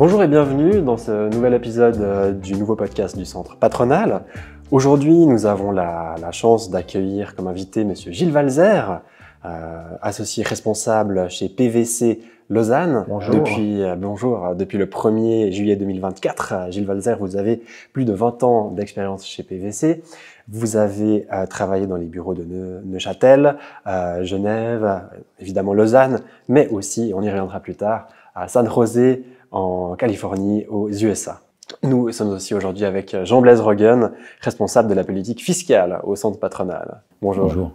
Bonjour et bienvenue dans ce nouvel épisode du nouveau podcast du Centre Patronal. Aujourd'hui, nous avons la chance d'accueillir comme invité Monsieur Gilles Walzer, associé responsable chez PVC Lausanne. Bonjour. Depuis le 1er juillet 2024. Gilles Walzer, vous avez plus de 20 ans d'expérience chez PVC. Vous avez travaillé dans les bureaux de Neuchâtel, Genève, évidemment Lausanne, mais aussi, on y reviendra plus tard, à San José, en Californie, aux USA. Nous sommes aussi aujourd'hui avec Jean-Blaise Roggen, responsable de la politique fiscale au Centre Patronal. Bonjour. Bonjour.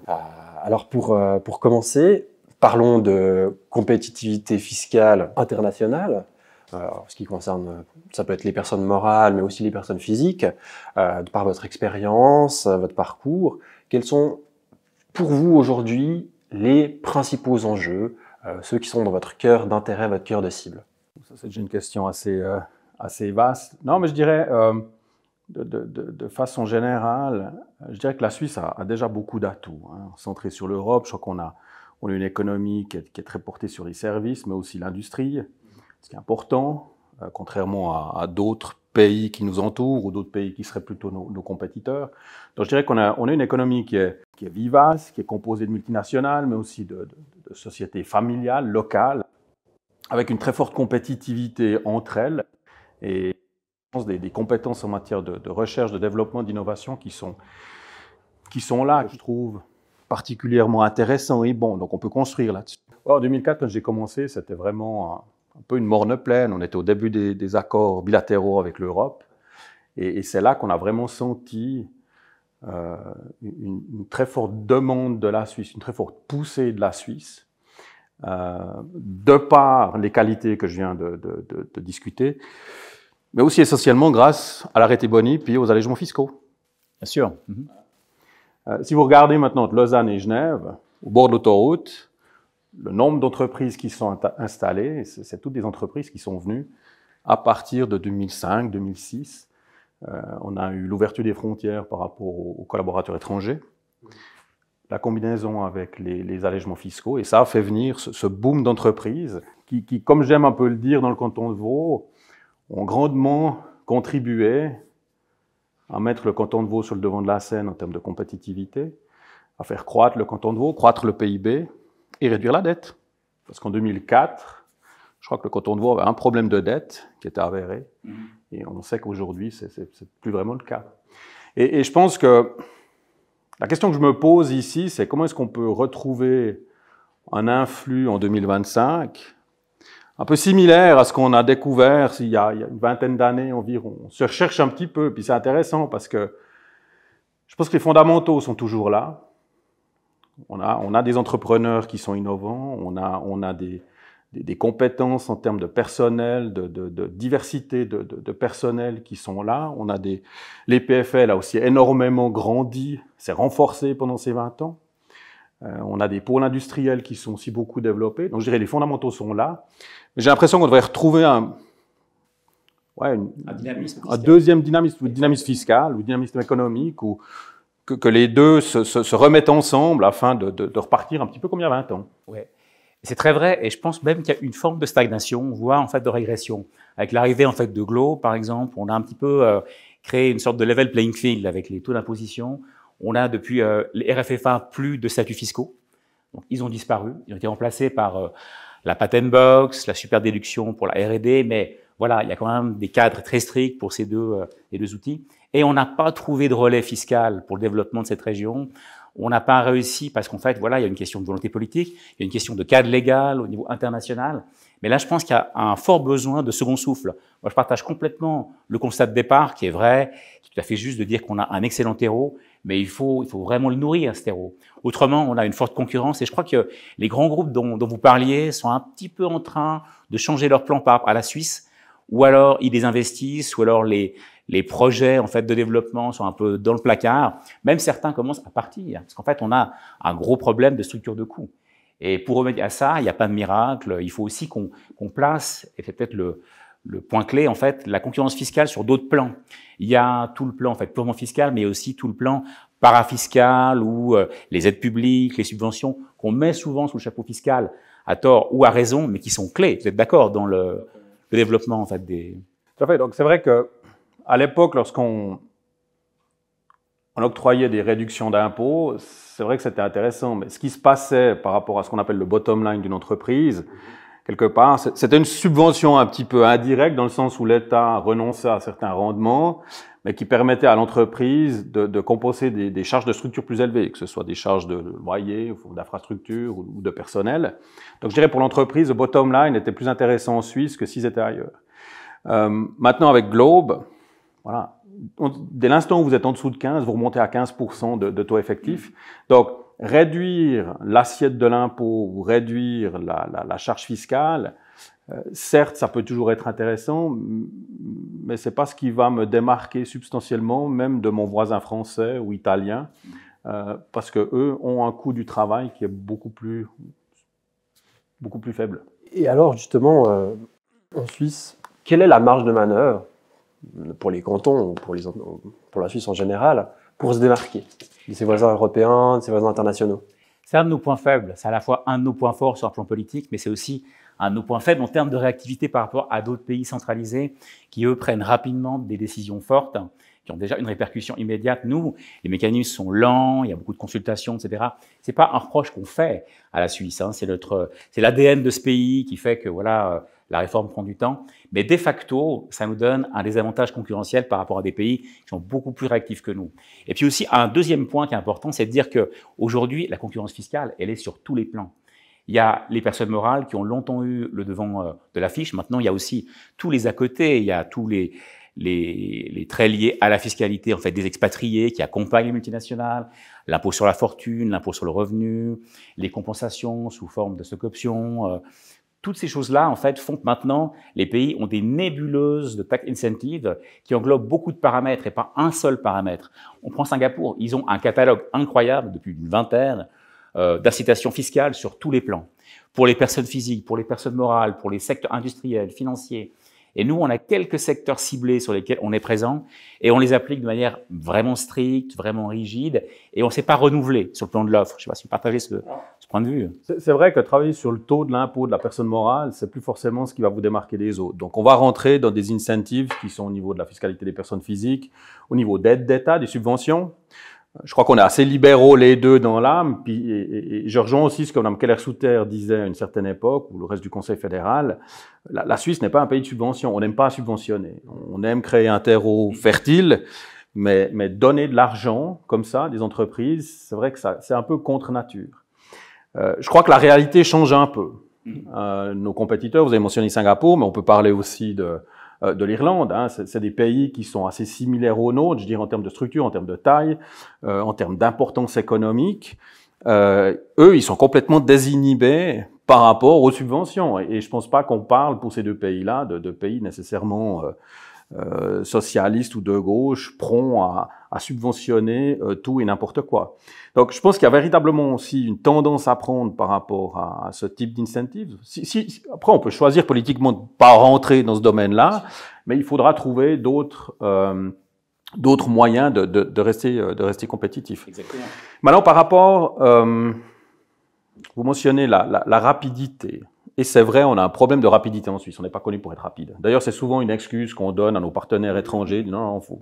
Alors pour commencer, parlons de compétitivité fiscale internationale. En ce qui concerne, ça peut être les personnes morales, mais aussi les personnes physiques. Par votre expérience, votre parcours, quels sont pour vous aujourd'hui les principaux enjeux, ceux qui sont dans votre cœur d'intérêt, votre cœur de cible? C'est une question assez vaste. Non, mais je dirais, de façon générale, je dirais que la Suisse a déjà beaucoup d'atouts. Centrée sur l'Europe, je crois qu'on a une économie qui est très portée sur les services, mais aussi l'industrie, ce qui est important, contrairement à d'autres pays qui nous entourent ou d'autres pays qui seraient plutôt nos compétiteurs. Donc je dirais qu'on a une économie qui est vivace, qui est composée de multinationales, mais aussi de sociétés familiales, locales, avec une très forte compétitivité entre elles et des compétences en matière de recherche, de développement, d'innovation qui sont là, que je trouve particulièrement intéressants et bons. Donc on peut construire là-dessus. En 2004, quand j'ai commencé, c'était vraiment un peu une morne pleine. On était au début des accords bilatéraux avec l'Europe et c'est là qu'on a vraiment senti une très forte demande de la Suisse, une très forte poussée de la Suisse. De par les qualités que je viens de discuter, mais aussi essentiellement grâce à l'arrêté Boni puis aux allègements fiscaux. Bien sûr. Si vous regardez maintenant entre Lausanne et Genève, au bord de l'autoroute, le nombre d'entreprises qui sont installées, c'est toutes des entreprises qui sont venues à partir de 2005, 2006. On a eu l'ouverture des frontières par rapport aux collaborateurs étrangers. La combinaison avec les allègements fiscaux, et ça a fait venir ce boom d'entreprises qui, comme j'aime un peu le dire dans le canton de Vaud, ont grandement contribué à mettre le canton de Vaud sur le devant de la scène en termes de compétitivité, à faire croître le canton de Vaud, croître le PIB et réduire la dette. Parce qu'en 2004, je crois que le canton de Vaud avait un problème de dette qui était avéré, et on sait qu'aujourd'hui, c'est plus vraiment le cas. Et je pense que la question que je me pose ici, c'est comment est-ce qu'on peut retrouver un influx en 2025 un peu similaire à ce qu'on a découvert il y a une vingtaine d'années environ. On se recherche un petit peu, puis c'est intéressant parce que je pense que les fondamentaux sont toujours là. On a des entrepreneurs qui sont innovants, on a des compétences en termes de personnel, de diversité de personnel qui sont là. On a les PFL a aussi énormément grandi, s'est renforcé pendant ces 20 ans. On a des pôles industriels qui sont aussi beaucoup développés. Donc je dirais les fondamentaux sont là. Mais j'ai l'impression qu'on devrait retrouver un deuxième dynamisme, ou dynamisme fiscal, ou dynamisme économique, ou que les deux se remettent ensemble afin de repartir un petit peu comme il y a 20 ans. Ouais. C'est très vrai, et je pense même qu'il y a une forme de stagnation, voire en fait de régression. Avec l'arrivée en fait de Glo, par exemple, on a un petit peu créé une sorte de level playing field avec les taux d'imposition. On a depuis les RFFA plus de statuts fiscaux, donc ils ont disparu, ils ont été remplacés par la patent box, la super déduction pour la R&D, mais voilà, il y a quand même des cadres très stricts pour ces deux outils. Et on n'a pas trouvé de relais fiscal pour le développement de cette région. On n'a pas réussi parce qu'en fait, voilà, il y a une question de volonté politique, il y a une question de cadre légal au niveau international. Mais là, je pense qu'il y a un fort besoin de second souffle. Moi, je partage complètement le constat de départ qui est vrai, c'est tout à fait juste de dire qu'on a un excellent terreau, mais il faut vraiment le nourrir, ce terreau. Autrement, on a une forte concurrence et je crois que les grands groupes dont vous parliez sont un petit peu en train de changer leur plan par rapport à la Suisse, ou alors ils désinvestissent, ou alors les projets en fait de développement sont un peu dans le placard. Même certains commencent à partir, parce qu'en fait, on a un gros problème de structure de coûts. Et pour remédier à ça, il n'y a pas de miracle. Il faut aussi qu'on place, et c'est peut-être le point clé, en fait, la concurrence fiscale sur d'autres plans. Il y a tout le plan, en fait, purement fiscal, mais aussi tout le plan parafiscal ou les aides publiques, les subventions qu'on met souvent sous le chapeau fiscal, à tort ou à raison, mais qui sont clés. Vous êtes d'accord dans développement en fait des. Tout à fait. Donc c'est vrai que à l'époque, lorsqu'on octroyait des réductions d'impôts, c'est vrai que c'était intéressant. Mais ce qui se passait par rapport à ce qu'on appelle le bottom line d'une entreprise, quelque part, c'était une subvention un petit peu indirecte dans le sens où l'État renonçait à certains rendements, mais qui permettait à l'entreprise de compenser des charges de structure plus élevées, que ce soit des charges de loyer, ou d'infrastructure ou de personnel. Donc je dirais pour l'entreprise, le bottom line était plus intéressant en Suisse que s'ils étaient ailleurs. Maintenant avec Globe, voilà, dès l'instant où vous êtes en dessous de 15, vous remontez à 15% de taux effectif. Donc réduire l'assiette de l'impôt ou réduire la charge fiscale, certes, ça peut toujours être intéressant, mais c'est pas ce qui va me démarquer substantiellement, même de mon voisin français ou italien, parce que eux ont un coût du travail qui est beaucoup plus faible. Et alors, justement, en Suisse, quelle est la marge de manœuvre pour les cantons ou pour la Suisse en général pour se démarquer de ses voisins européens, de ses voisins internationaux? C'est un de nos points faibles. C'est à la fois un de nos points forts sur un plan politique, mais c'est aussi un de nos points faibles en termes de réactivité par rapport à d'autres pays centralisés qui, eux, prennent rapidement des décisions fortes, qui ont déjà une répercussion immédiate. Nous, les mécanismes sont lents, il y a beaucoup de consultations, etc. C'est pas un reproche qu'on fait à la Suisse, hein. C'est l'ADN de ce pays qui fait que, voilà, la réforme prend du temps. Mais de facto, ça nous donne un désavantage concurrentiel par rapport à des pays qui sont beaucoup plus réactifs que nous. Et puis aussi, un deuxième point qui est important, c'est de dire que aujourd'hui, la concurrence fiscale, elle est sur tous les plans. Il y a les personnes morales qui ont longtemps eu le devant de l'affiche. Maintenant, il y a aussi tous les à côté. Il y a tous les traits liés à la fiscalité, en fait, des expatriés qui accompagnent les multinationales, l'impôt sur la fortune, l'impôt sur le revenu, les compensations sous forme de stock options. Toutes ces choses-là, en fait, font que maintenant, les pays ont des nébuleuses de tax incentives qui englobent beaucoup de paramètres et pas un seul paramètre. On prend Singapour, ils ont un catalogue incroyable depuis une vingtaine d'incitations fiscales sur tous les plans. Pour les personnes physiques, pour les personnes morales, pour les secteurs industriels, financiers. Et nous, on a quelques secteurs ciblés sur lesquels on est présent et on les applique de manière vraiment stricte, vraiment rigide et on ne s'est pas renouvelé sur le plan de l'offre. Je ne sais pas si vous partagez ce point de vue. C'est vrai que travailler sur le taux de l'impôt de la personne morale, c'est plus forcément ce qui va vous démarquer des autres. Donc, on va rentrer dans des incentives qui sont au niveau de la fiscalité des personnes physiques, au niveau d'aide d'État, des subventions. Je crois qu'on est assez libéraux les deux dans l'âme. Et je rejoins aussi ce que Mme Keller-Souter disait à une certaine époque, ou le reste du Conseil fédéral. La Suisse n'est pas un pays de subvention. On n'aime pas subventionner. On aime créer un terreau fertile, mais donner de l'argent comme ça à des entreprises, c'est vrai que c'est un peu contre nature. Je crois que la réalité change un peu. Nos compétiteurs, vous avez mentionné Singapour, mais on peut parler aussi de l'Irlande, hein. C'est des pays qui sont assez similaires aux nôtres, je dirais en termes de structure, en termes de taille, en termes d'importance économique. Eux, ils sont complètement désinhibés par rapport aux subventions. Et je pense pas qu'on parle pour ces deux pays-là de pays nécessairement socialistes ou de gauche, prompts à subventionner tout et n'importe quoi. Donc, je pense qu'il y a véritablement aussi une tendance à prendre par rapport à ce type d'incentive. Après, on peut choisir politiquement de pas rentrer dans ce domaine-là, mais il faudra trouver d'autres moyens de rester compétitif. Exactement. Maintenant, par rapport, vous mentionnez la rapidité. Et c'est vrai, on a un problème de rapidité en Suisse. On n'est pas connu pour être rapide. D'ailleurs, c'est souvent une excuse qu'on donne à nos partenaires étrangers. Non, faut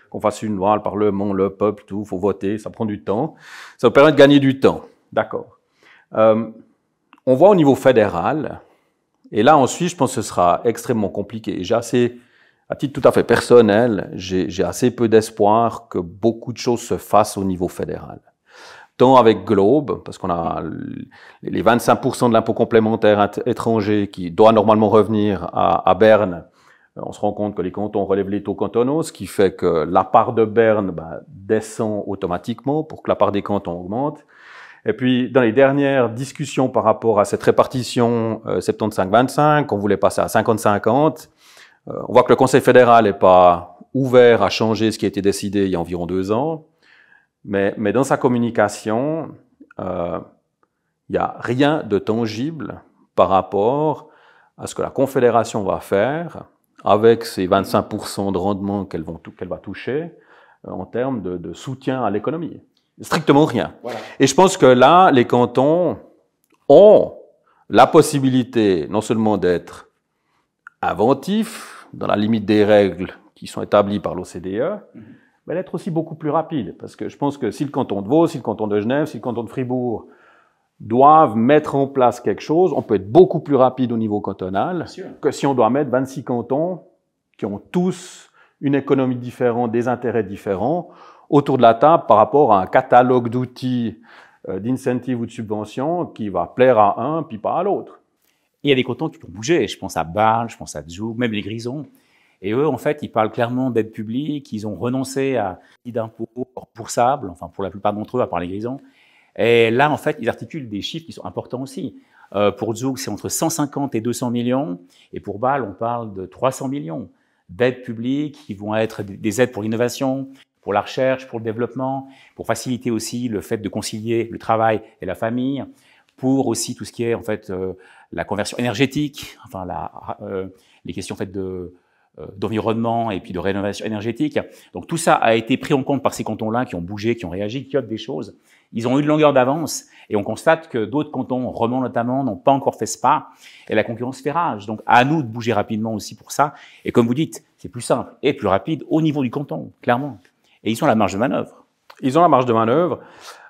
qu'on fasse une loi, le Parlement, le peuple, tout, faut voter, ça prend du temps. Ça nous permet de gagner du temps. D'accord. On voit au niveau fédéral, et là, en Suisse, je pense que ce sera extrêmement compliqué. Et à titre tout à fait personnel, j'ai assez peu d'espoir que beaucoup de choses se fassent au niveau fédéral. Tant avec Globe, parce qu'on a les 25% de l'impôt complémentaire étranger qui doit normalement revenir à Berne. On se rend compte que les cantons relèvent les taux cantonaux, ce qui fait que la part de Berne descend automatiquement pour que la part des cantons augmente. Et puis, dans les dernières discussions par rapport à cette répartition 75-25, on voulait passer à 50-50. On voit que le Conseil fédéral n'est pas ouvert à changer ce qui a été décidé il y a environ 2 ans. Mais dans sa communication, il n'y a rien de tangible par rapport à ce que la Confédération va faire avec ces 25% de rendement qu'elle va toucher en termes de soutien à l'économie. Strictement rien. Voilà. Et je pense que là, les cantons ont la possibilité non seulement d'être inventif, dans la limite des règles qui sont établies par l'OCDE, mais d'être aussi beaucoup plus rapide. Parce que je pense que si le canton de Vaud, si le canton de Genève, si le canton de Fribourg doivent mettre en place quelque chose, on peut être beaucoup plus rapide au niveau cantonal que si on doit mettre 26 cantons qui ont tous une économie différente, des intérêts différents, autour de la table par rapport à un catalogue d'outils, d'incentives ou de subventions qui va plaire à un puis pas à l'autre. Il y a des cantons qui ont bougé. Je pense à Bâle, je pense à Zug, même les Grisons. Et eux, en fait, ils parlent clairement d'aide publique. Ils ont renoncé à d'impôts remboursables, enfin pour la plupart d'entre eux, à part les Grisons. Et là, en fait, ils articulent des chiffres qui sont importants aussi. Pour Zug, c'est entre 150 et 200 millions. Et pour Bâle, on parle de 300 millions d'aides publiques qui vont être des aides pour l'innovation, pour la recherche, pour le développement, pour faciliter aussi le fait de concilier le travail et la famille, pour aussi tout ce qui est en fait la conversion énergétique, enfin les questions en fait d'environnement et puis de rénovation énergétique. Donc tout ça a été pris en compte par ces cantons-là qui ont bougé, qui ont réagi, qui offrent des choses. Ils ont eu une longueur d'avance et on constate que d'autres cantons, Romans notamment, n'ont pas encore fait ce pas et la concurrence fait rage. Donc à nous de bouger rapidement aussi pour ça. Et comme vous dites, c'est plus simple et plus rapide au niveau du canton, clairement. Et ils ont la marge de manœuvre. Ils ont la marge de manœuvre.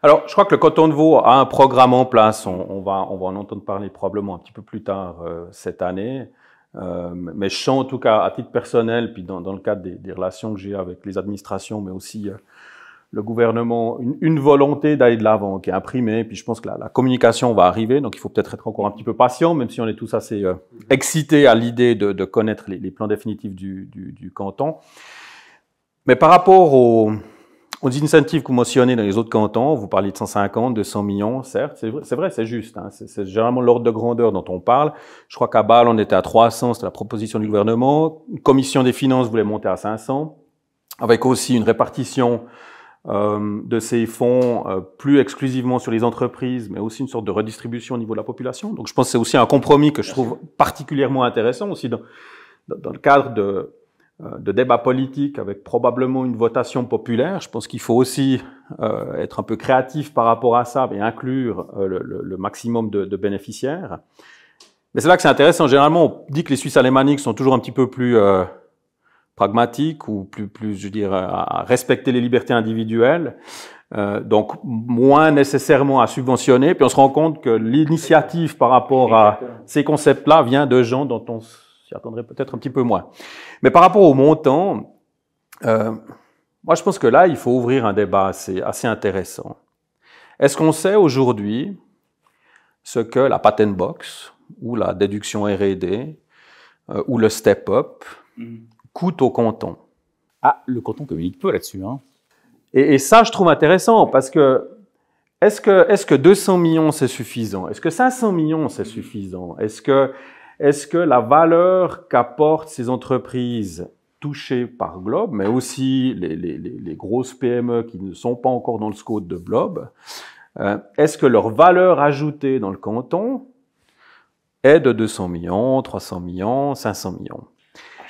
Alors, je crois que le canton de Vaud a un programme en place. On va en entendre parler probablement un petit peu plus tard cette année. Mais je sens en tout cas, à titre personnel, puis dans le cadre des relations que j'ai avec les administrations, mais aussi le gouvernement, une volonté d'aller de l'avant qui est imprimée. Puis je pense que la communication va arriver, donc il faut peut-être être encore un petit peu patient, même si on est tous assez excités à l'idée de connaître les plans définitifs du canton. Mais par rapport aux incentives que vous mentionnez dans les autres cantons, vous parlez de 150, 200 millions, certes, c'est vrai, c'est juste. Hein, c'est généralement l'ordre de grandeur dont on parle. Je crois qu'à Bâle, on était à 300, c'était la proposition du gouvernement. Une commission des finances voulait monter à 500, avec aussi une répartition de ces fonds plus exclusivement sur les entreprises, mais aussi une sorte de redistribution au niveau de la population. Donc je pense que c'est aussi un compromis que je trouve particulièrement intéressant aussi dans le cadre de débat politique avec probablement une votation populaire. Je pense qu'il faut aussi être un peu créatif par rapport à ça et inclure le maximum de bénéficiaires. Mais c'est là que c'est intéressant. Généralement, on dit que les Suisses alémaniques sont toujours un petit peu plus pragmatiques ou plus, je dirais, à respecter les libertés individuelles. Donc, moins nécessairement à subventionner. Puis on se rend compte que l'initiative par rapport à ces concepts-là vient de gens dont on s'y attendrait peut-être un petit peu moins. Mais par rapport au montant, moi je pense que là, il faut ouvrir un débat assez intéressant. Est-ce qu'on sait aujourd'hui ce que la patent box ou la déduction R&D ou le step-up coûte au canton? Ah, le canton communique peu là-dessus. Hein. Et ça, je trouve intéressant parce que est-ce que 200 millions, c'est suffisant? Est-ce que 500 millions, c'est suffisant? Est-ce que la valeur qu'apportent ces entreprises touchées par Globe, mais aussi les grosses PME qui ne sont pas encore dans le scope de Globe, est-ce que leur valeur ajoutée dans le canton est de 200 millions, 300 millions, 500 millions?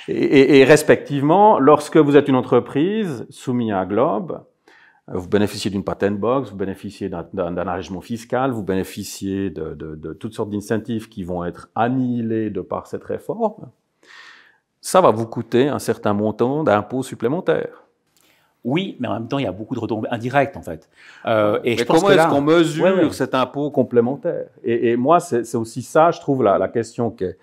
Et respectivement, lorsque vous êtes une entreprise soumise à Globe, vous bénéficiez d'une patent box, vous bénéficiez d'un allègement fiscal, vous bénéficiez de toutes sortes d'incentives qui vont être annihilés de par cette réforme. Ça va vous coûter un certain montant d'impôts supplémentaires. Oui, mais en même temps, il y a beaucoup de retombées indirectes, en fait. Et comment est-ce qu'on mesure cet impôt complémentaire? Et moi, c'est aussi ça, je trouve, la question qui est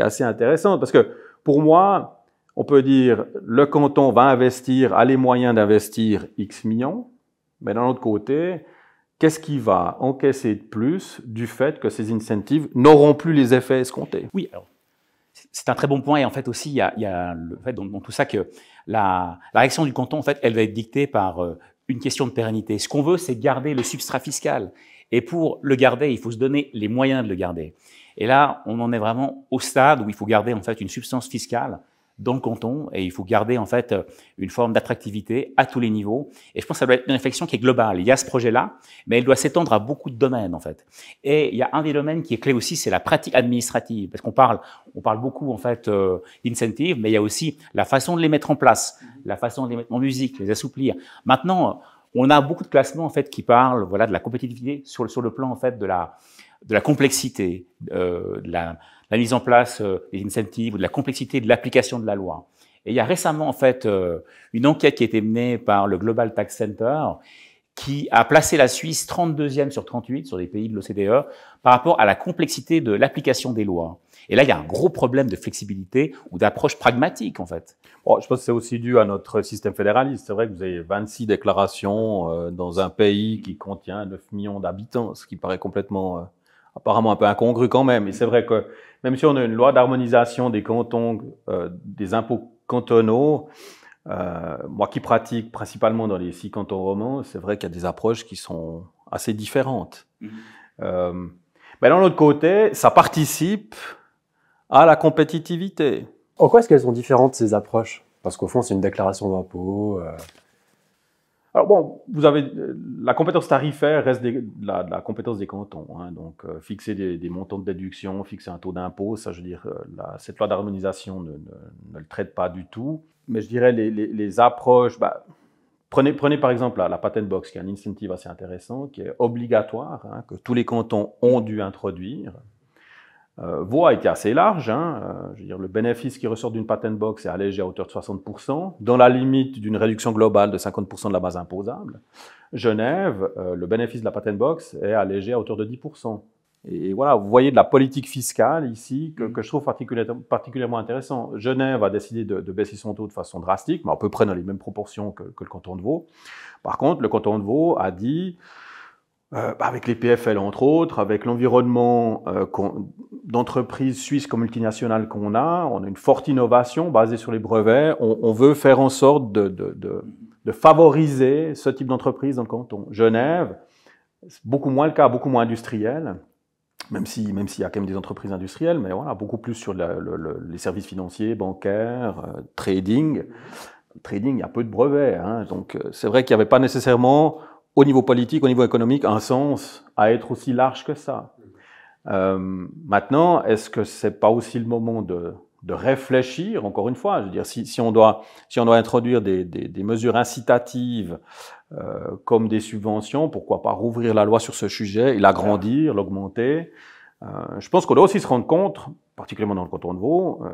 assez intéressante. Parce que, pour moi, on peut dire, le canton va investir, a les moyens d'investir X millions, mais d'un autre côté, qu'est-ce qui va encaisser de plus du fait que ces incentives n'auront plus les effets escomptés? Oui, alors, c'est un très bon point. Et en fait aussi, il y a le fait dans tout ça que la réaction du canton, en fait, elle va être dictée par une question de pérennité. Ce qu'on veut, c'est garder le substrat fiscal. Et pour le garder, il faut se donner les moyens de le garder. Et là, on en est vraiment au stade où il faut garder en fait une substance fiscale dans le canton et il faut garder en fait une forme d'attractivité à tous les niveaux. Et je pense que ça doit être une réflexion qui est globale. Il y a ce projet-là, mais elle doit s'étendre à beaucoup de domaines en fait. Et il y a un des domaines qui est clé aussi, c'est la pratique administrative, parce qu'on parle beaucoup en fait d'incentives, mais il y a aussi la façon de les mettre en place, la façon de les mettre en musique, les assouplir. Maintenant, On a beaucoup de classements en fait qui parlent voilà de la compétitivité sur le plan en fait de la complexité, de la mise en place des incentives ou de la complexité de l'application de la loi. Et il y a récemment en fait une enquête qui a été menée par le Global Tax Center qui a placé la Suisse 32e sur 38 sur les pays de l'OCDE par rapport à la complexité de l'application des lois. Et là, il y a un gros problème de flexibilité ou d'approche pragmatique, en fait. Bon, je pense que c'est aussi dû à notre système fédéraliste. C'est vrai que vous avez 26 déclarations dans un pays qui contient 9 millions d'habitants, ce qui paraît complètement, apparemment un peu incongru quand même. Et c'est vrai que même si on a une loi d'harmonisation des cantons, des impôts cantonaux, moi qui pratique principalement dans les 6 cantons romans, c'est vrai qu'il y a des approches qui sont assez différentes. Mais d'un autre côté, ça participe à la compétitivité. En quoi est-ce qu'elles sont différentes, ces approches? Parce qu'au fond, c'est une déclaration d'impôt. Alors bon, vous avez la compétence tarifaire reste la compétence des cantons. Hein, donc fixer des montants de déduction, fixer un taux d'impôt, ça, je veux dire, cette loi d'harmonisation ne le traite pas du tout. Mais je dirais les approches. Prenez par exemple la patent box, qui est un incentive assez intéressant, qui est obligatoire, hein, que tous les cantons ont dû introduire. Vaud a été assez large. Je veux dire, le bénéfice qui ressort d'une patent box est allégé à hauteur de 60%, dans la limite d'une réduction globale de 50% de la base imposable. Genève, le bénéfice de la patent box est allégé à hauteur de 10%. Et voilà, vous voyez de la politique fiscale ici que je trouve particulièrement intéressant. Genève a décidé de baisser son taux de façon drastique, mais à peu près dans les mêmes proportions que le canton de Vaud. Par contre, le canton de Vaud a dit, avec les PFL entre autres, avec l'environnement d'entreprises suisses comme multinationales qu'on a, on a une forte innovation basée sur les brevets. On veut faire en sorte de favoriser ce type d'entreprise dans le canton. Genève, c'est beaucoup moins le cas, beaucoup moins industriel. Même s'il y a quand même des entreprises industrielles, mais voilà, beaucoup plus sur les services financiers, bancaires, trading. Trading, il y a peu de brevets. Hein, donc, c'est vrai qu'il n'y avait pas nécessairement, au niveau politique, au niveau économique, un sens à être aussi large que ça. Maintenant, est-ce que c'est pas aussi le moment de réfléchir, encore une fois, je veux dire, si on doit introduire des mesures incitatives comme des subventions, pourquoi pas rouvrir la loi sur ce sujet et l'agrandir, l'augmenter. Je pense qu'on doit aussi se rendre compte, particulièrement dans le canton de Vaud,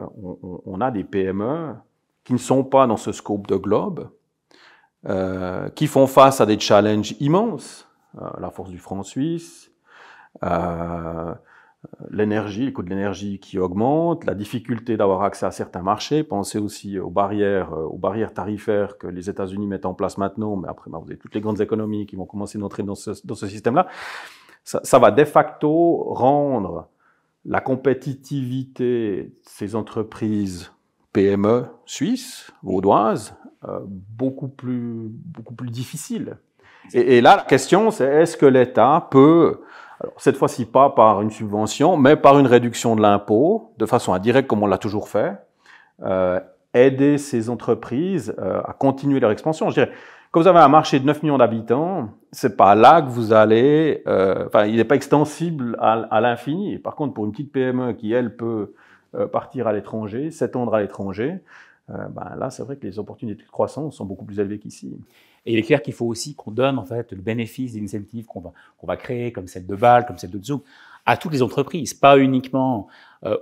on a des PME qui ne sont pas dans ce scope de globe, qui font face à des challenges immenses, la force du franc suisse, l'énergie, le coût de l'énergie qui augmente, la difficulté d'avoir accès à certains marchés. Pensez aussi aux barrières tarifaires que les États-Unis mettent en place maintenant, mais après, vous avez toutes les grandes économies qui vont commencer d'entrer dans ce système-là. Ça va de facto rendre la compétitivité de ces entreprises PME suisses, vaudoises, beaucoup plus difficile. Et là, la question, c'est est-ce que l'État peut, alors cette fois-ci pas par une subvention, mais par une réduction de l'impôt, de façon indirecte comme on l'a toujours fait, aider ces entreprises à continuer leur expansion. Je dirais, quand vous avez un marché de 9 millions d'habitants, c'est pas là que vous allez, il n'est pas extensible à l'infini. Par contre, pour une petite PME qui, elle, peut partir à l'étranger, s'étendre à l'étranger, là, c'est vrai que les opportunités de croissance sont beaucoup plus élevées qu'ici. Et il est clair qu'il faut aussi qu'on donne en fait le bénéfice des incentives qu'on va créer, comme celle de Bâle, comme celle de Zug, à toutes les entreprises, pas uniquement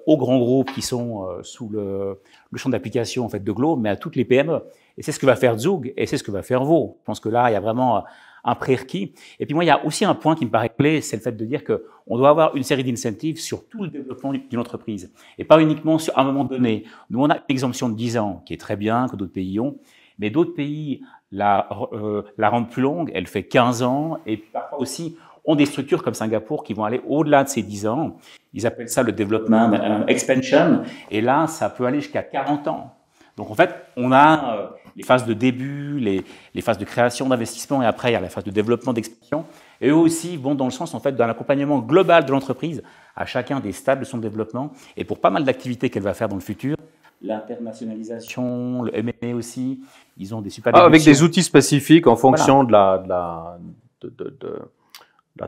aux grands groupes qui sont sous le champ d'application en fait de Globe, mais à toutes les PME. Et c'est ce que va faire Zug et c'est ce que va faire Vaud. Je pense que là, il y a vraiment un prérequis. Et puis moi, il y a aussi un point qui me paraît clé, c'est le fait de dire qu'on doit avoir une série d'incentives sur tout le développement d'une entreprise et pas uniquement sur un moment donné. Nous, on a une exemption de 10 ans qui est très bien, que d'autres pays ont, mais d'autres pays la rendent plus longue, elle fait 15 ans et parfois aussi ont des structures comme Singapour qui vont aller au-delà de ces 10 ans. Ils appellent ça le development expansion et là, ça peut aller jusqu'à 40 ans. Donc en fait, on a les phases de début, les phases de création d'investissement et après il y a la phase de développement d'expansion. Et eux aussi vont dans le sens en fait d'un accompagnement global de l'entreprise à chacun des stades de son développement. Et pour pas mal d'activités qu'elle va faire dans le futur, l'internationalisation, le M&A aussi, ils ont des super avec des outils spécifiques en fonction de la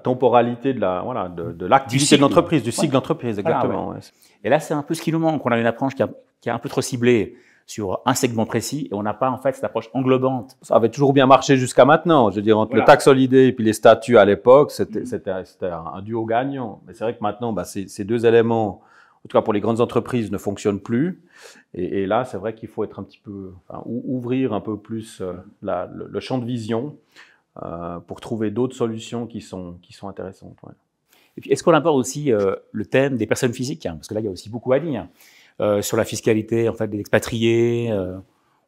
temporalité de l'activité de l'entreprise, du cycle d'entreprise, exactement. Voilà, ouais. Et là, c'est un peu ce qui nous manque. On a une approche qui est un peu trop ciblée sur un segment précis et on n'a pas en fait cette approche englobante. Ça avait toujours bien marché jusqu'à maintenant. Je veux dire, entre le taxe solidé et puis les statuts à l'époque, c'était un duo gagnant. Mais c'est vrai que maintenant, ces deux éléments, en tout cas pour les grandes entreprises, ne fonctionnent plus. Et là, c'est vrai qu'il faut être un petit peu, ouvrir un peu plus le champ de vision pour trouver d'autres solutions qui sont intéressantes. Ouais. Et puis, est-ce qu'on aborde aussi le thème des personnes physiques, hein, parce que là, il y a aussi beaucoup à dire sur la fiscalité en fait des expatriés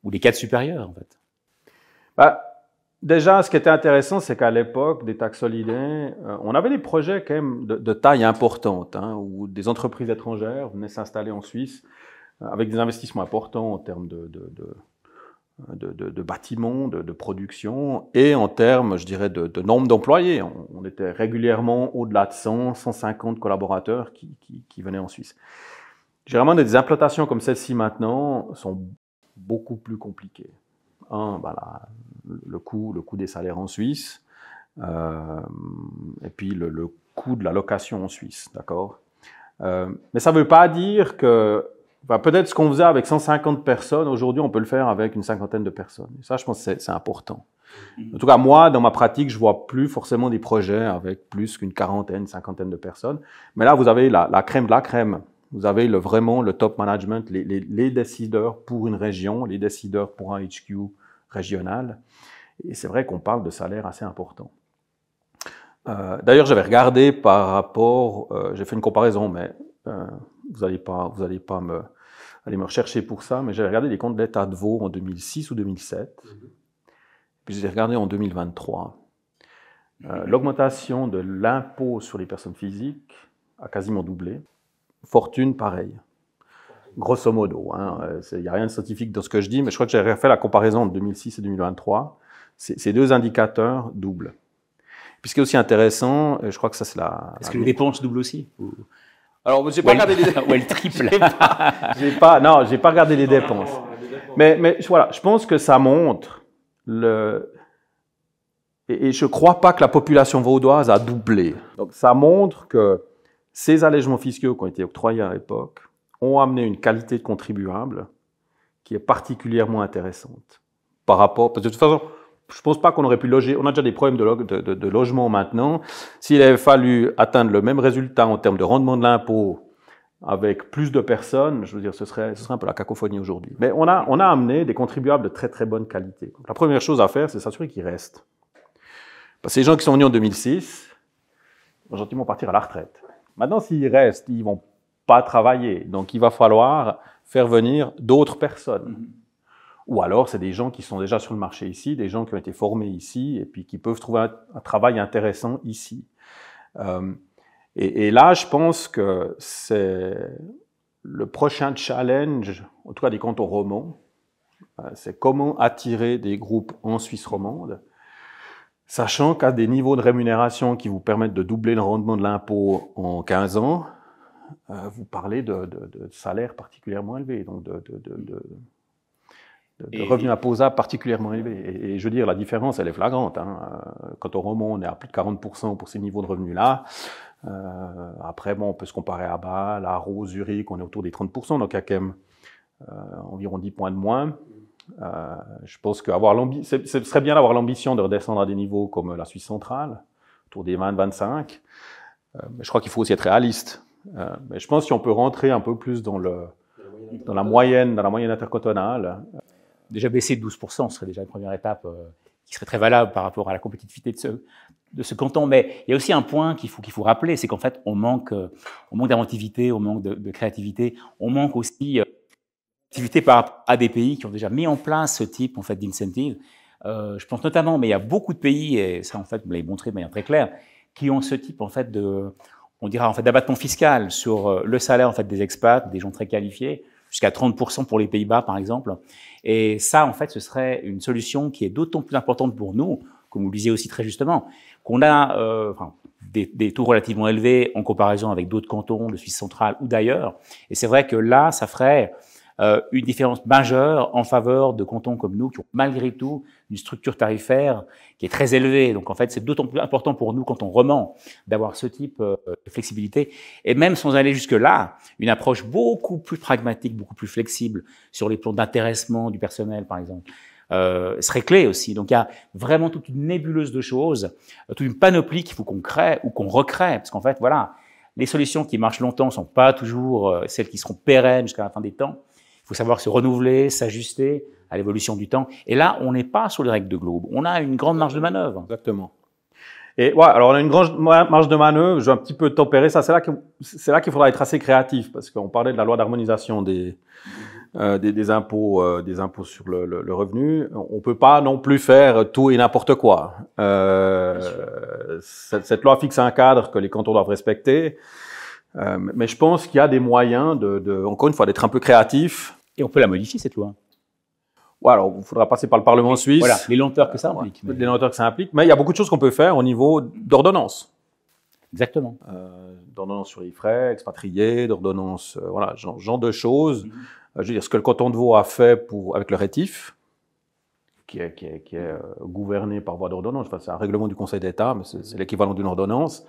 ou des cadres supérieurs, en fait. Déjà, ce qui était intéressant, c'est qu'à l'époque des taxes solidaires, on avait des projets quand même de taille importante, hein, où des entreprises étrangères venaient s'installer en Suisse avec des investissements importants en termes de bâtiments, de production, et en termes, je dirais, de nombre d'employés. On était régulièrement au-delà de 100, 150 collaborateurs qui venaient en Suisse. Généralement, des implantations comme celle-ci maintenant sont beaucoup plus compliquées. Le coût des salaires en Suisse, et puis le coût de la location en Suisse, d'accord. Mais ça ne veut pas dire que peut-être ce qu'on faisait avec 150 personnes, aujourd'hui, on peut le faire avec une cinquantaine de personnes. Et ça, je pense que c'est important. En tout cas, moi, dans ma pratique, je vois plus forcément des projets avec plus qu'une quarantaine, cinquantaine de personnes. Mais là, vous avez la crème de la crème. Vous avez vraiment le top management, les décideurs pour une région, les décideurs pour un HQ régional. Et c'est vrai qu'on parle de salaires assez importants. D'ailleurs, j'avais regardé par rapport, j'ai fait une comparaison, mais vous n'allez pas aller me rechercher pour ça, mais j'ai regardé les comptes de l'État de Vaud en 2006 ou 2007, puis j'ai regardé en 2023. L'augmentation de l'impôt sur les personnes physiques a quasiment doublé. Fortune, pareil. Grosso modo, il n'y a rien de scientifique dans ce que je dis, mais je crois que j'ai fait la comparaison entre 2006 et 2023. Ces deux indicateurs doublent. Puis ce qui est aussi intéressant, je crois que ça c'est Est-ce que les dépenses doublent aussi? Alors, j'ai pas regardé les dépenses. Ou elles triplent. J'ai pas regardé les dépenses. Mais voilà, je pense que ça montre et je crois pas que la population vaudoise a doublé. Donc, ça montre que ces allègements fiscaux qui ont été octroyés à l'époque ont amené une qualité de contribuable qui est particulièrement intéressante par rapport, parce que de toute façon, je pense pas qu'on aurait pu loger, on a déjà des problèmes de logement maintenant. S'il avait fallu atteindre le même résultat en termes de rendement de l'impôt avec plus de personnes, je veux dire, ce serait un peu la cacophonie aujourd'hui. Mais on a amené des contribuables de très très bonne qualité. Donc, la première chose à faire, c'est s'assurer qu'ils restent. Parce que les gens qui sont venus en 2006 vont gentiment partir à la retraite. Maintenant, s'ils restent, ils vont pas travailler. Donc, il va falloir faire venir d'autres personnes. Ou alors, c'est des gens qui sont déjà sur le marché ici, des gens qui ont été formés ici et puis qui peuvent trouver un travail intéressant ici. Et là, je pense que c'est le prochain challenge, en tout cas des cantons romands, c'est comment attirer des groupes en Suisse romande, sachant qu'à des niveaux de rémunération qui vous permettent de doubler le rendement de l'impôt en 15 ans, vous parlez de salaires particulièrement élevés, donc de revenus imposables particulièrement élevés. Et je veux dire, la différence, elle est flagrante. Quand au roman, on est à plus de 40% pour ces niveaux de revenus-là. Après, on peut se comparer à Bâle, à Aarhus, Zurich, on est autour des 30%, donc il y a quand même environ 10 points de moins. Je pense que ce serait bien d'avoir l'ambition de redescendre à des niveaux comme la Suisse centrale, autour des 20-25. Mais je crois qu'il faut aussi être réaliste. Mais je pense que si on peut rentrer un peu plus dans la moyenne intercantonale. Déjà baisser de 12%, ce serait déjà une première étape qui serait très valable par rapport à la compétitivité de ce canton. Mais il y a aussi un point qu'il faut rappeler, c'est qu'en fait, on manque d'inventivité, on manque de créativité, on manque aussi d'activité par rapport à des pays qui ont déjà mis en place ce type en fait d'incentive. Je pense notamment, mais il y a beaucoup de pays, et ça en fait, vous l'avez montré de manière très claire, qui ont ce type en fait d'abattement fiscal sur le salaire en fait des expats, des gens très qualifiés, jusqu'à 30% pour les Pays-Bas par exemple. Et ça, en fait, ce serait une solution qui est d'autant plus importante pour nous, comme vous le disiez aussi très justement, qu'on a des taux relativement élevés en comparaison avec d'autres cantons de Suisse centrale ou d'ailleurs. Et c'est vrai que là, ça ferait une différence majeure en faveur de cantons comme nous, qui ont malgré tout une structure tarifaire qui est très élevée. Donc en fait, c'est d'autant plus important pour nous quand on rement d'avoir ce type de flexibilité. Et même sans aller jusque-là, une approche beaucoup plus pragmatique, beaucoup plus flexible sur les plans d'intéressement du personnel, par exemple, serait clé aussi. Donc il y a vraiment toute une nébuleuse de choses, toute une panoplie qu'il faut qu'on crée ou qu'on recrée, parce qu'en fait, voilà, les solutions qui marchent longtemps ne sont pas toujours celles qui seront pérennes jusqu'à la fin des temps. Il faut savoir se renouveler, s'ajuster à l'évolution du temps. Et là, on n'est pas sur les règles de Globe. On a une grande marge de manœuvre. Exactement. Et ouais, alors on a une grande marge de manœuvre. Je vais un petit peu tempérer ça. C'est là qu'il faudra être assez créatif, parce qu'on parlait de la loi d'harmonisation des impôts sur le revenu. On peut pas non plus faire tout et n'importe quoi. Cette loi fixe un cadre que les cantons doivent respecter. Mais je pense qu'il y a des moyens encore une fois, d'être un peu créatif. Et on peut la modifier, cette loi. Ouais, alors, il faudra passer par le Parlement suisse. Voilà, les lenteurs que ça implique. Les lenteurs que ça implique. Mais il y a beaucoup de choses qu'on peut faire au niveau d'ordonnance. Exactement. D'ordonnance sur les frais, expatriés, d'ordonnance, voilà, genre de choses. Je veux dire, ce que le canton de Vaud a fait avec le rétif, qui est gouverné par voie d'ordonnance. Enfin, c'est un règlement du Conseil d'État, mais c'est l'équivalent d'une ordonnance.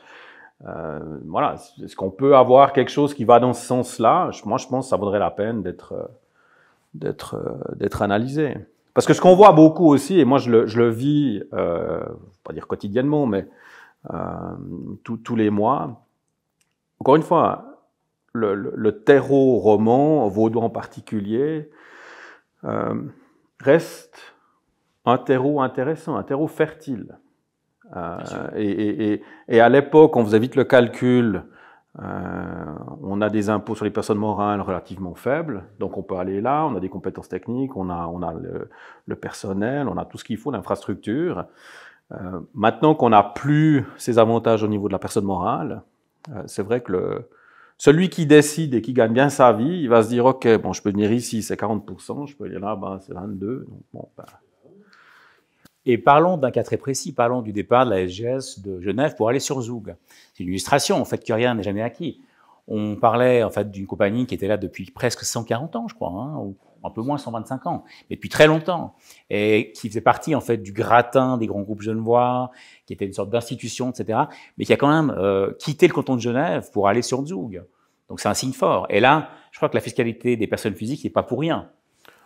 Voilà, est-ce qu'on peut avoir quelque chose qui va dans ce sens-là? Moi, je pense que ça vaudrait la peine d'être analysé. Parce que ce qu'on voit beaucoup aussi, et moi je le vis, pas dire quotidiennement, mais tous les mois, encore une fois, le terreau roman, vaudois en particulier, reste un terreau intéressant, un terreau fertile. Et à l'époque, on faisait vite le calcul, on a des impôts sur les personnes morales relativement faibles, donc on peut aller là, on a des compétences techniques, on a le personnel, on a tout ce qu'il faut, l'infrastructure. Maintenant qu'on n'a plus ces avantages au niveau de la personne morale, c'est vrai que celui qui décide et qui gagne bien sa vie, il va se dire, OK, bon, je peux venir ici, c'est 40%, je peux aller là, c'est 22%. Donc, bon, Et parlons d'un cas très précis, parlons du départ de la SGS de Genève pour aller sur Zoug. C'est une illustration, en fait, que rien n'est jamais acquis. On parlait, en fait, d'une compagnie qui était là depuis presque 140 ans, je crois, hein, ou un peu moins, 125 ans, mais depuis très longtemps, et qui faisait partie, en fait, du gratin des grands groupes genevois, qui était une sorte d'institution, etc., mais qui a quand même quitté le canton de Genève pour aller sur Zoug. Donc c'est un signe fort. Et là, je crois que la fiscalité des personnes physiques n'est pas pour rien.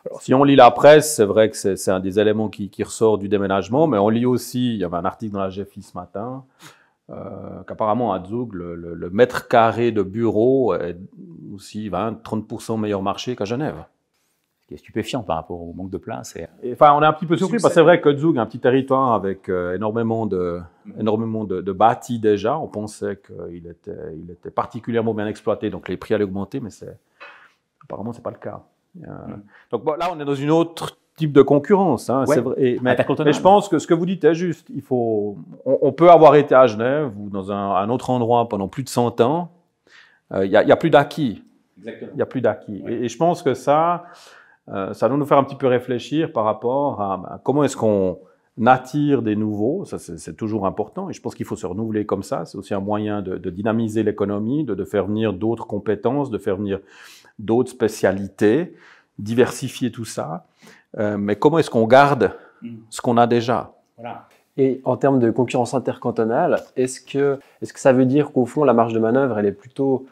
Alors, si on lit la presse, c'est vrai que c'est un des éléments qui ressort du déménagement, mais on lit aussi, il y avait un article dans la GFI ce matin, qu'apparemment à Zoug, le mètre carré de bureau est aussi 20-30% meilleur marché qu'à Genève. Ce qui est stupéfiant par rapport au manque de place. Enfin, on est un petit peu surpris, parce que c'est vrai que Zoug, un petit territoire avec énormément de bâtis déjà, on pensait qu'il était particulièrement bien exploité, donc les prix allaient augmenter, mais apparemment c'est pas le cas. Donc bon, là, on est dans une autre type de concurrence. Hein, ouais, c'est vrai. Mais je pense que ce que vous dites est juste. On peut avoir été à Genève ou dans un autre endroit pendant plus de 100 ans. Il y a plus d'acquis. Exactement. Il y a plus d'acquis. Ouais. Et je pense que ça doit nous faire un petit peu réfléchir par rapport à comment est-ce qu'on attire des nouveaux. Ça, c'est toujours important. Et je pense qu'il faut se renouveler comme ça. C'est aussi un moyen de dynamiser l'économie, de faire venir d'autres compétences, de faire venir d'autres spécialités, diversifier tout ça. Mais comment est-ce qu'on garde ce qu'on a déjà? Voilà. Et en termes de concurrence intercantonale, est-ce que ça veut dire qu'au fond, la marge de manœuvre, elle est plutôt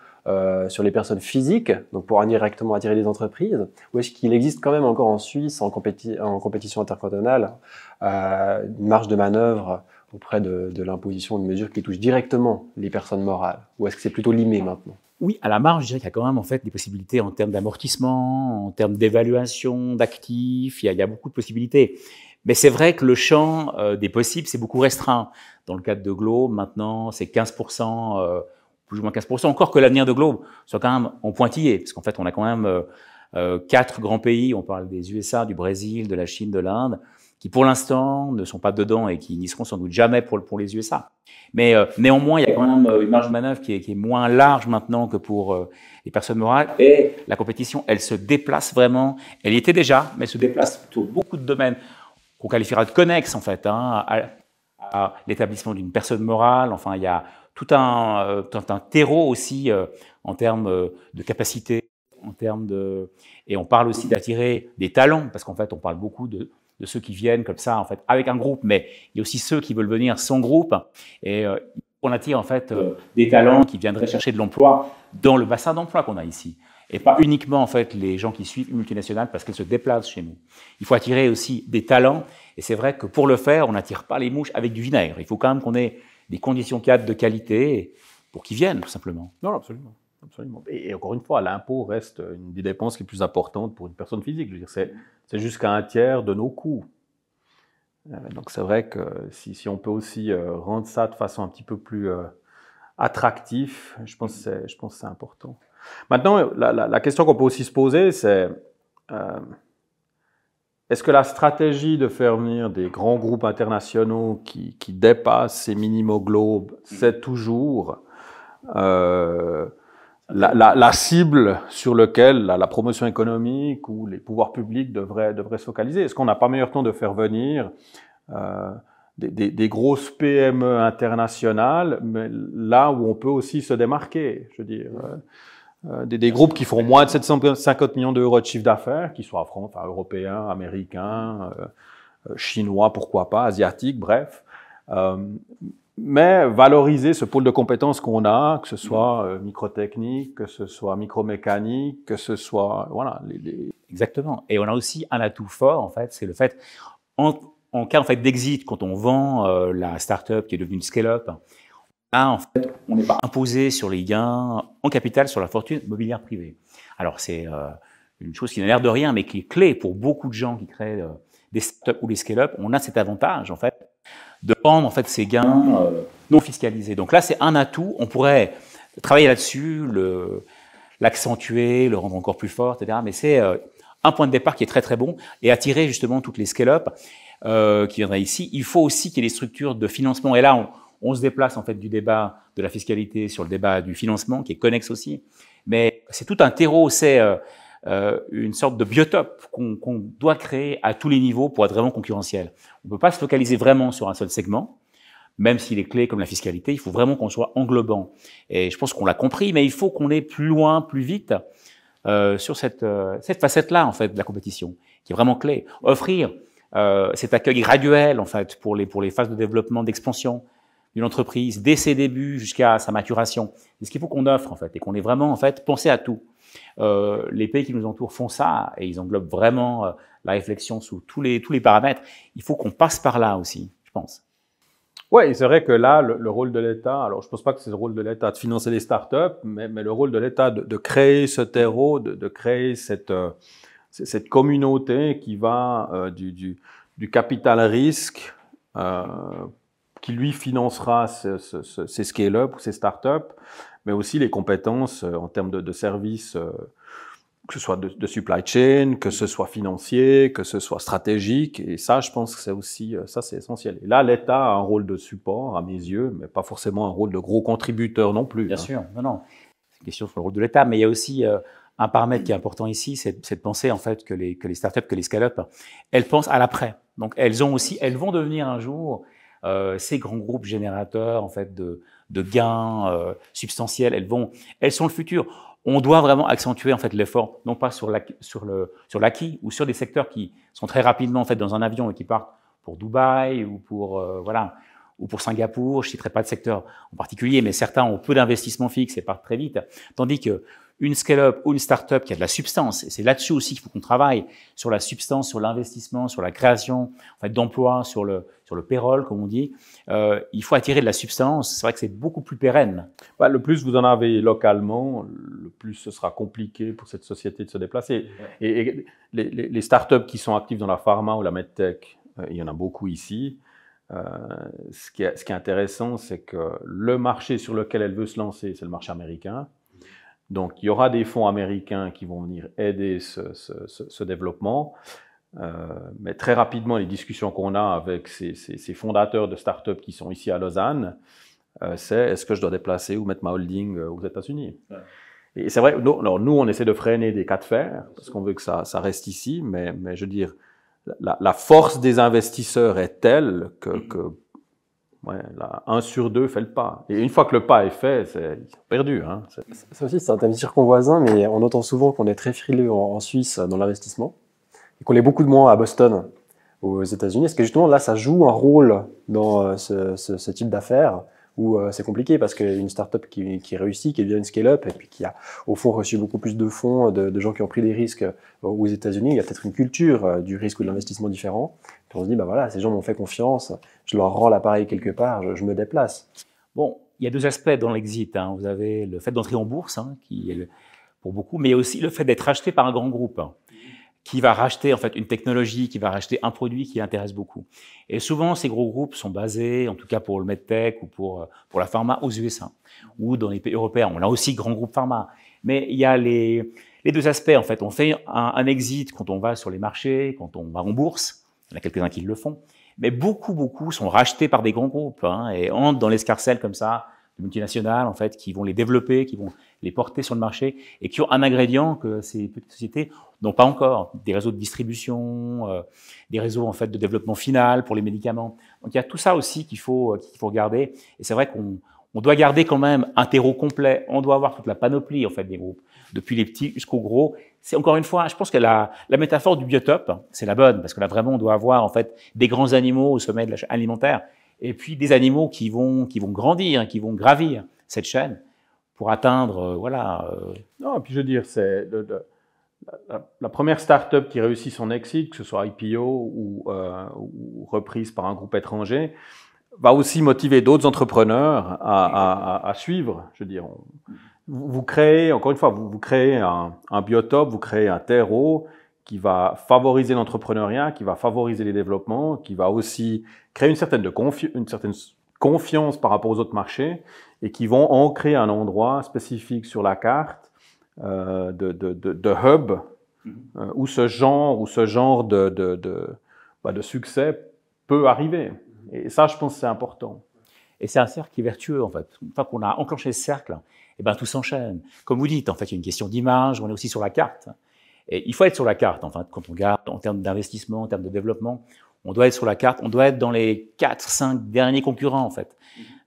sur les personnes physiques, donc pour indirectement attirer les entreprises, ou est-ce qu'il existe quand même encore en Suisse, en compétition intercantonale, une marge de manœuvre auprès de l'imposition de mesures qui touchent directement les personnes morales? Ou est-ce que c'est plutôt limé maintenant? Oui, à la marge, je dirais qu'il y a quand même en fait des possibilités en termes d'amortissement, en termes d'évaluation d'actifs, il y a beaucoup de possibilités. Mais c'est vrai que le champ des possibles, c'est beaucoup restreint. Dans le cadre de Globe, maintenant, c'est 15%, plus ou moins 15%, encore que l'avenir de Globe soit quand même en pointillé, parce qu'en fait, on a quand même 4 grands pays, on parle des USA, du Brésil, de la Chine, de l'Inde, qui pour l'instant ne sont pas dedans et qui n'y seront sans doute jamais pour les USA. Mais néanmoins, il y a quand même une marge de manœuvre qui est moins large maintenant que pour les personnes morales. Et la compétition, elle se déplace vraiment. Elle y était déjà, mais elle se déplace sur beaucoup de domaines qu'on qualifiera de connexes, en fait, hein, à l'établissement d'une personne morale. Enfin, il y a tout un terreau aussi en termes de capacité, en termes de... Et on parle aussi d'attirer des talents, parce qu'en fait, on parle beaucoup de ceux qui viennent comme ça, en fait, avec un groupe, mais il y a aussi ceux qui veulent venir sans groupe. Et on attire en fait des talents qui viendraient chercher de l'emploi dans le bassin d'emploi qu'on a ici. Et pas uniquement en fait les gens qui suivent une multinationale parce qu'elles se déplacent chez nous. Il faut attirer aussi des talents. Et c'est vrai que pour le faire, on n'attire pas les mouches avec du vinaigre. Il faut quand même qu'on ait des conditions cadres de qualité pour qu'ils viennent, tout simplement. Non, absolument. Absolument. Et encore une fois, l'impôt reste une des dépenses les plus importantes pour une personne physique. Je veux dire, c'est jusqu'à 1/3 de nos coûts. Donc c'est vrai que si on peut aussi rendre ça de façon un petit peu plus attractif, je pense que c'est important. Maintenant, la question qu'on peut aussi se poser, c'est est-ce que la stratégie de faire venir des grands groupes internationaux qui dépassent ces minimo-globes, c'est toujours la cible sur laquelle la promotion économique ou les pouvoirs publics devraient se focaliser? Est-ce qu'on n'a pas meilleur temps de faire venir des grosses PME internationales, mais là où on peut aussi se démarquer, je veux dire, des groupes qui font moins de 750 millions d'euros de chiffre d'affaires, qui soient européens, américains, chinois, pourquoi pas, asiatiques, bref. Mais valoriser ce pôle de compétences qu'on a, que ce soit microtechnique, que ce soit micromécanique, que ce soit... Voilà, Exactement. Et on a aussi un atout fort, en fait, c'est le fait, en cas en fait, d'exit, quand on vend la start-up qui est devenue une scale-up, là, en fait, on n'est pas imposé sur les gains en capital sur la fortune mobilière privée. Alors, c'est une chose qui n'a l'air de rien, mais qui est clé pour beaucoup de gens qui créent des start-up ou des scale-up. On a cet avantage, en fait, de prendre en fait ces gains non fiscalisés. Donc là, c'est un atout. On pourrait travailler là-dessus, l'accentuer, le rendre encore plus fort, etc. Mais c'est un point de départ qui est très très bon et attirer justement toutes les scale-up qui viendraient ici. Il faut aussi qu'il y ait des structures de financement. Et là, on se déplace en fait du débat de la fiscalité sur le débat du financement, qui est connexe aussi. Mais c'est tout un terreau, c'est une sorte de biotope qu'on doit créer à tous les niveaux pour être vraiment concurrentiel. On ne peut pas se focaliser vraiment sur un seul segment, même s'il est clé comme la fiscalité. Il faut vraiment qu'on soit englobant. Et je pense qu'on l'a compris, mais il faut qu'on aille plus loin, plus vite sur cette facette-là en fait de la compétition, qui est vraiment clé. Offrir cet accueil graduel en fait pour les phases de développement, d'expansion d'une entreprise, dès ses débuts jusqu'à sa maturation. C'est ce qu'il faut qu'on offre en fait, et qu'on ait vraiment en fait pensé à tout. Les pays qui nous entourent font ça et ils englobent vraiment la réflexion sous tous les paramètres. Il faut qu'on passe par là aussi, je pense. Oui, c'est vrai que là, le rôle de l'État, alors je ne pense pas que c'est le rôle de l'État de financer les startups, mais le rôle de l'État de créer ce terreau, de créer cette communauté qui va du capital risque qui lui financera ces scale-up ou ces startups, mais aussi les compétences en termes de services, que ce soit de supply chain, que ce soit financier, que ce soit stratégique. Et ça, je pense que c'est aussi, ça c'est essentiel. Et là, l'État a un rôle de support, à mes yeux, mais pas forcément un rôle de gros contributeur non plus. Bien sûr, non. C'est une question sur le rôle de l'État, mais il y a aussi un paramètre qui est important ici, c'est de penser en fait que les startups, que les scale-up, elles pensent à l'après. Donc elles vont devenir un jour ces grands groupes générateurs en fait de gains substantiels. Elles sont le futur. On doit vraiment accentuer en fait l'effort, non pas sur l'acquis ou sur des secteurs qui sont très rapidement en fait dans un avion et qui partent pour Dubaï ou pour ou pour Singapour. Je citerai pas de secteur en particulier, mais certains ont peu d'investissement fixe et partent très vite. Tandis que une scale-up ou une start-up qui a de la substance, et c'est là-dessus aussi qu'il faut qu'on travaille, sur la substance, sur l'investissement, sur la création en fait, d'emplois, sur le payroll, comme on dit, il faut attirer de la substance. C'est vrai que c'est beaucoup plus pérenne. Bah, le plus vous en avez localement, le plus ce sera compliqué pour cette société de se déplacer. Ouais. Et les start-up qui sont actives dans la pharma ou la medtech, il y en a beaucoup ici. Ce qui est intéressant, c'est que le marché sur lequel elle veut se lancer, c'est le marché américain. Donc, il y aura des fonds américains qui vont venir aider ce développement. Mais très rapidement, les discussions qu'on a avec ces fondateurs de start-up qui sont ici à Lausanne, c'est est-ce que je dois déplacer ou mettre ma holding aux États-Unis? Ouais. Et c'est vrai, nous, on essaie de freiner des cas de fer parce qu'on veut que ça reste ici, mais je veux dire, la force des investisseurs est telle que Ouais, là, 1 sur 2 fait le pas. Et une fois que le pas est fait, ils sont perdus. Hein. Ça aussi, c'est un thème circonvoisin, mais on entend souvent qu'on est très frileux en Suisse dans l'investissement et qu'on l'est beaucoup de moins à Boston, aux États-Unis. Est-ce que justement là, ça joue un rôle dans ce type d'affaires où c'est compliqué parce qu'une startup qui réussit, qui devient une scale-up et puis qui a au fond reçu beaucoup plus de fonds de gens qui ont pris des risques aux États-Unis, il y a peut-être une culture du risque ou de l'investissement différent. Puis on se dit, bah voilà, ces gens m'ont fait confiance, je leur rends l'appareil quelque part, je me déplace. Bon, il y a 2 aspects dans l'exit. Hein. Vous avez le fait d'entrer en bourse, hein, qui est pour beaucoup, mais il y a aussi le fait d'être racheté par un grand groupe, hein, qui va racheter en fait une technologie, qui va racheter un produit qui intéresse beaucoup. Et souvent, ces gros groupes sont basés, en tout cas pour le medtech ou pour la pharma, aux USA ou dans les pays européens. On a aussi grands groupes pharma, mais il y a les 2 aspects en fait. On fait un exit quand on va sur les marchés, quand on va en bourse. Il y en a quelques-uns qui le font, mais beaucoup sont rachetés par des grands groupes hein, et entrent dans l'escarcelle comme ça, de multinationales en fait, qui vont les développer, qui vont les porter sur le marché et qui ont un ingrédient que ces petites sociétés n'ont pas encore, des réseaux de distribution, des réseaux en fait de développement final pour les médicaments. Donc il y a tout ça aussi qu'il faut regarder. Et c'est vrai qu'on doit garder quand même un terreau complet. On doit avoir toute la panoplie en fait des groupes, depuis les petits jusqu'aux gros. C'est encore une fois, je pense que la métaphore du biotope, c'est la bonne, parce que là vraiment on doit avoir en fait des grands animaux au sommet de la chaîne alimentaire, et puis des animaux qui vont grandir, qui vont gravir cette chaîne pour atteindre, Non, et puis je veux dire, c'est la première start-up qui réussit son exit, que ce soit IPO ou reprise par un groupe étranger, va aussi motiver d'autres entrepreneurs à suivre. Je veux dire, vous créez, encore une fois, vous créez un biotope, vous créez un terreau qui va favoriser l'entrepreneuriat, qui va favoriser les développements, qui va aussi créer une certaine confiance par rapport aux autres marchés et qui vont ancrer un endroit spécifique sur la carte de hub où ce genre de succès peut arriver. Et ça, je pense que c'est important. Et c'est un cercle qui est vertueux, en fait. Une fois qu'on a enclenché ce cercle, eh ben, tout s'enchaîne. Comme vous dites, en fait, il y a une question d'image, on est aussi sur la carte. Et il faut être sur la carte, en fait, quand on regarde en termes d'investissement, en termes de développement. On doit être sur la carte, on doit être dans les 4-5 derniers concurrents, en fait.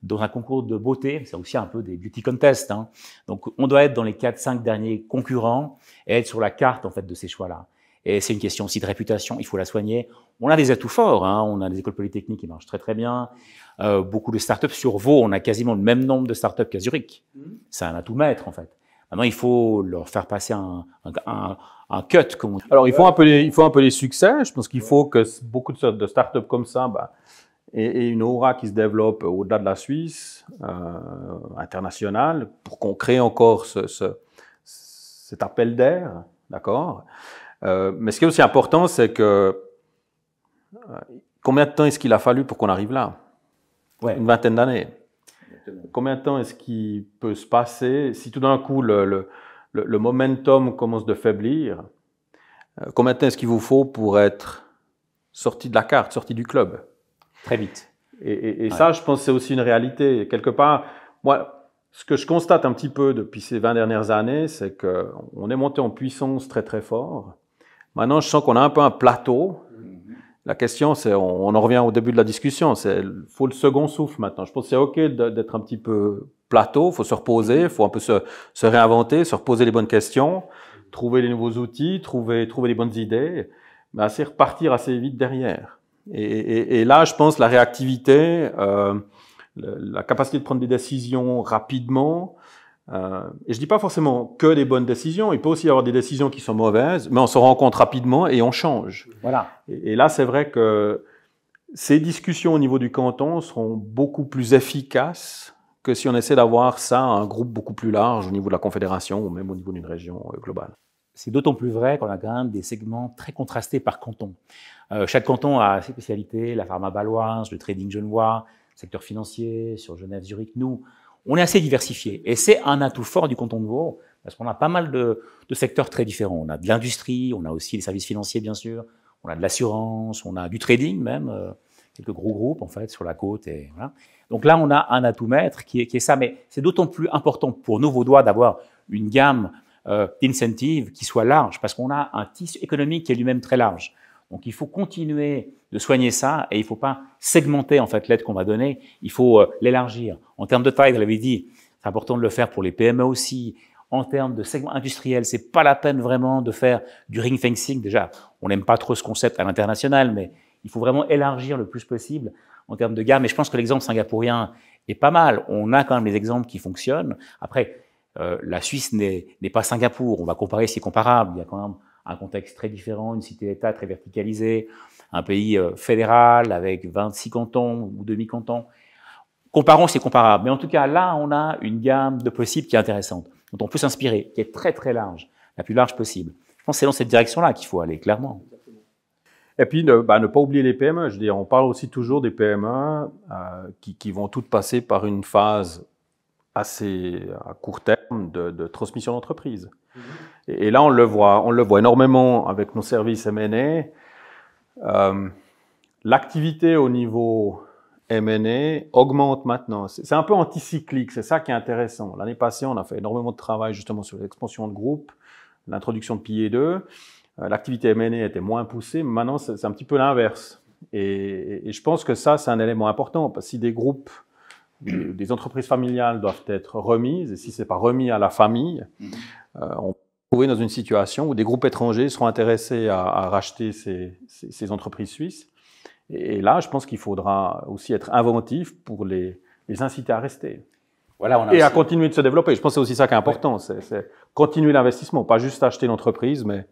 Dans un concours de beauté, c'est aussi un peu des beauty contests, hein. Donc, on doit être dans les 4-5 derniers concurrents et être sur la carte, en fait, de ces choix-là. Et c'est une question aussi de réputation, il faut la soigner. On a des atouts forts, hein. On a des écoles polytechniques qui marchent très très bien. Beaucoup de startups sur Vaud, on a quasiment le même nombre de startups qu'à Zurich. C'est un atout maître, en fait. Maintenant, il faut leur faire passer un cut. Comme on dit. Alors, il faut un peu les succès. Je pense qu'il faut que beaucoup de startups comme ça aient une aura qui se développe au-delà de la Suisse, internationale, pour qu'on crée encore cet appel d'air, d'accord. Mais ce qui est aussi important, c'est que combien de temps est-ce qu'il a fallu pour qu'on arrive là? Ouais. Une vingtaine d'années. Combien de temps est-ce qu'il peut se passer si tout d'un coup le momentum commence de faiblir? Combien de temps est-ce qu'il vous faut pour être sorti de la carte, sorti du club? Très vite. Et ça, je pense que c'est aussi une réalité. Quelque part, moi, ce que je constate un petit peu depuis ces 20 dernières années, c'est qu'on est monté en puissance très très fort. Maintenant, je sens qu'on a un peu un plateau. La question, c'est, on en revient au début de la discussion, faut le second souffle maintenant. Je pense que c'est OK d'être un petit peu plateau, faut se reposer, faut un peu se réinventer, se reposer les bonnes questions, trouver les nouveaux outils, trouver les bonnes idées, mais assez repartir assez vite derrière. Et là, je pense la réactivité, la capacité de prendre des décisions rapidement. Et je dis pas forcément que des bonnes décisions. Il peut aussi y avoir des décisions qui sont mauvaises, mais on se rend compte rapidement et on change. Voilà. Et là, c'est vrai que ces discussions au niveau du canton seront beaucoup plus efficaces que si on essaie d'avoir ça à un groupe beaucoup plus large au niveau de la confédération ou même au niveau d'une région globale. C'est d'autant plus vrai qu'on a quand même des segments très contrastés par canton. Chaque canton a ses spécialités, la pharma baloise, le trading genevois, le secteur financier, sur Genève, Zurich. Nous, on est assez diversifié. Et c'est un atout fort du canton de Vaud, parce qu'on a pas mal de secteurs très différents. On a de l'industrie, on a aussi les services financiers, bien sûr, on a de l'assurance, on a du trading même, quelques gros groupes, en fait, sur la côte. Et voilà. Donc là, on a un atout maître qui est ça. Mais c'est d'autant plus important pour nous, Vaudois, d'avoir une gamme d'incentives qui soit large, parce qu'on a un tissu économique qui est lui-même très large. Donc il faut continuer de soigner ça et il ne faut pas segmenter en fait l'aide qu'on va donner, il faut l'élargir. En termes de taille, vous l'avez dit, c'est important de le faire pour les PME aussi. En termes de segment industriel, c'est pas la peine vraiment de faire du ring fencing. Déjà, on n'aime pas trop ce concept à l'international, mais il faut vraiment élargir le plus possible en termes de gamme. Et je pense que l'exemple singapourien est pas mal. On a quand même des exemples qui fonctionnent. Après, la Suisse n'est pas Singapour. On va comparer, c'est comparable. Il y a quand même un contexte très différent, une cité-État très verticalisée, un pays fédéral avec 26 cantons ou demi-cantons. Comparons, c'est comparable. Mais en tout cas, là, on a une gamme de possibles qui est intéressante, dont on peut s'inspirer, qui est très très large, la plus large possible. Je pense que c'est dans cette direction-là qu'il faut aller, clairement. Et puis, ne pas oublier les PME. Je veux dire, on parle aussi toujours des PME qui vont toutes passer par une phase assez à court terme de transmission d'entreprise. Et là, on le voit énormément avec nos services M&A. L'activité au niveau M&A augmente maintenant. C'est un peu anticyclique, c'est ça qui est intéressant. L'année passée, on a fait énormément de travail justement sur l'expansion de groupe, l'introduction de pilier 2. L'activité M&A était moins poussée, mais maintenant c'est un petit peu l'inverse. Et je pense que ça, c'est un élément important, parce que si des groupes, des entreprises familiales doivent être remises, et si c'est pas remis à la famille, on peut se trouver dans une situation où des groupes étrangers seront intéressés à racheter ces entreprises suisses. Et là, je pense qu'il faudra aussi être inventif pour les inciter à rester. Voilà, on a et aussi... à continuer de se développer. Je pense que c'est aussi ça qui est important, ouais. C'est continuer l'investissement, pas juste acheter l'entreprise, mais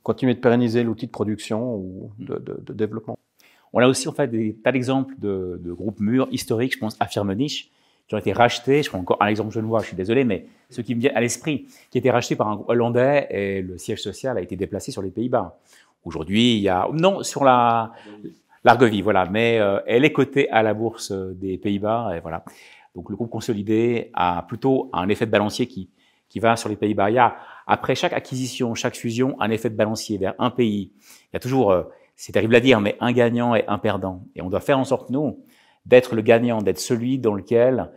continuer de pérenniser l'outil de production ou de développement. On a aussi en fait des tas d'exemples de groupes mûrs historiques, je pense à Firmenich, qui ont été rachetés. Je prends encore un exemple genevois, je suis désolé, mais ceux qui me viennent à l'esprit, qui a été racheté par un groupe hollandais et le siège social a été déplacé sur les Pays-Bas. Aujourd'hui, il y a sur l'Argovie, voilà, mais elle est cotée à la bourse des Pays-Bas, et voilà. Donc le groupe consolidé a plutôt un effet de balancier qui va sur les Pays-Bas. Il y a, après chaque acquisition, chaque fusion, un effet de balancier vers un pays. Il y a toujours, c'est terrible à dire, mais un gagnant et un perdant. Et on doit faire en sorte, nous, d'être le gagnant, d'être celui dans lequel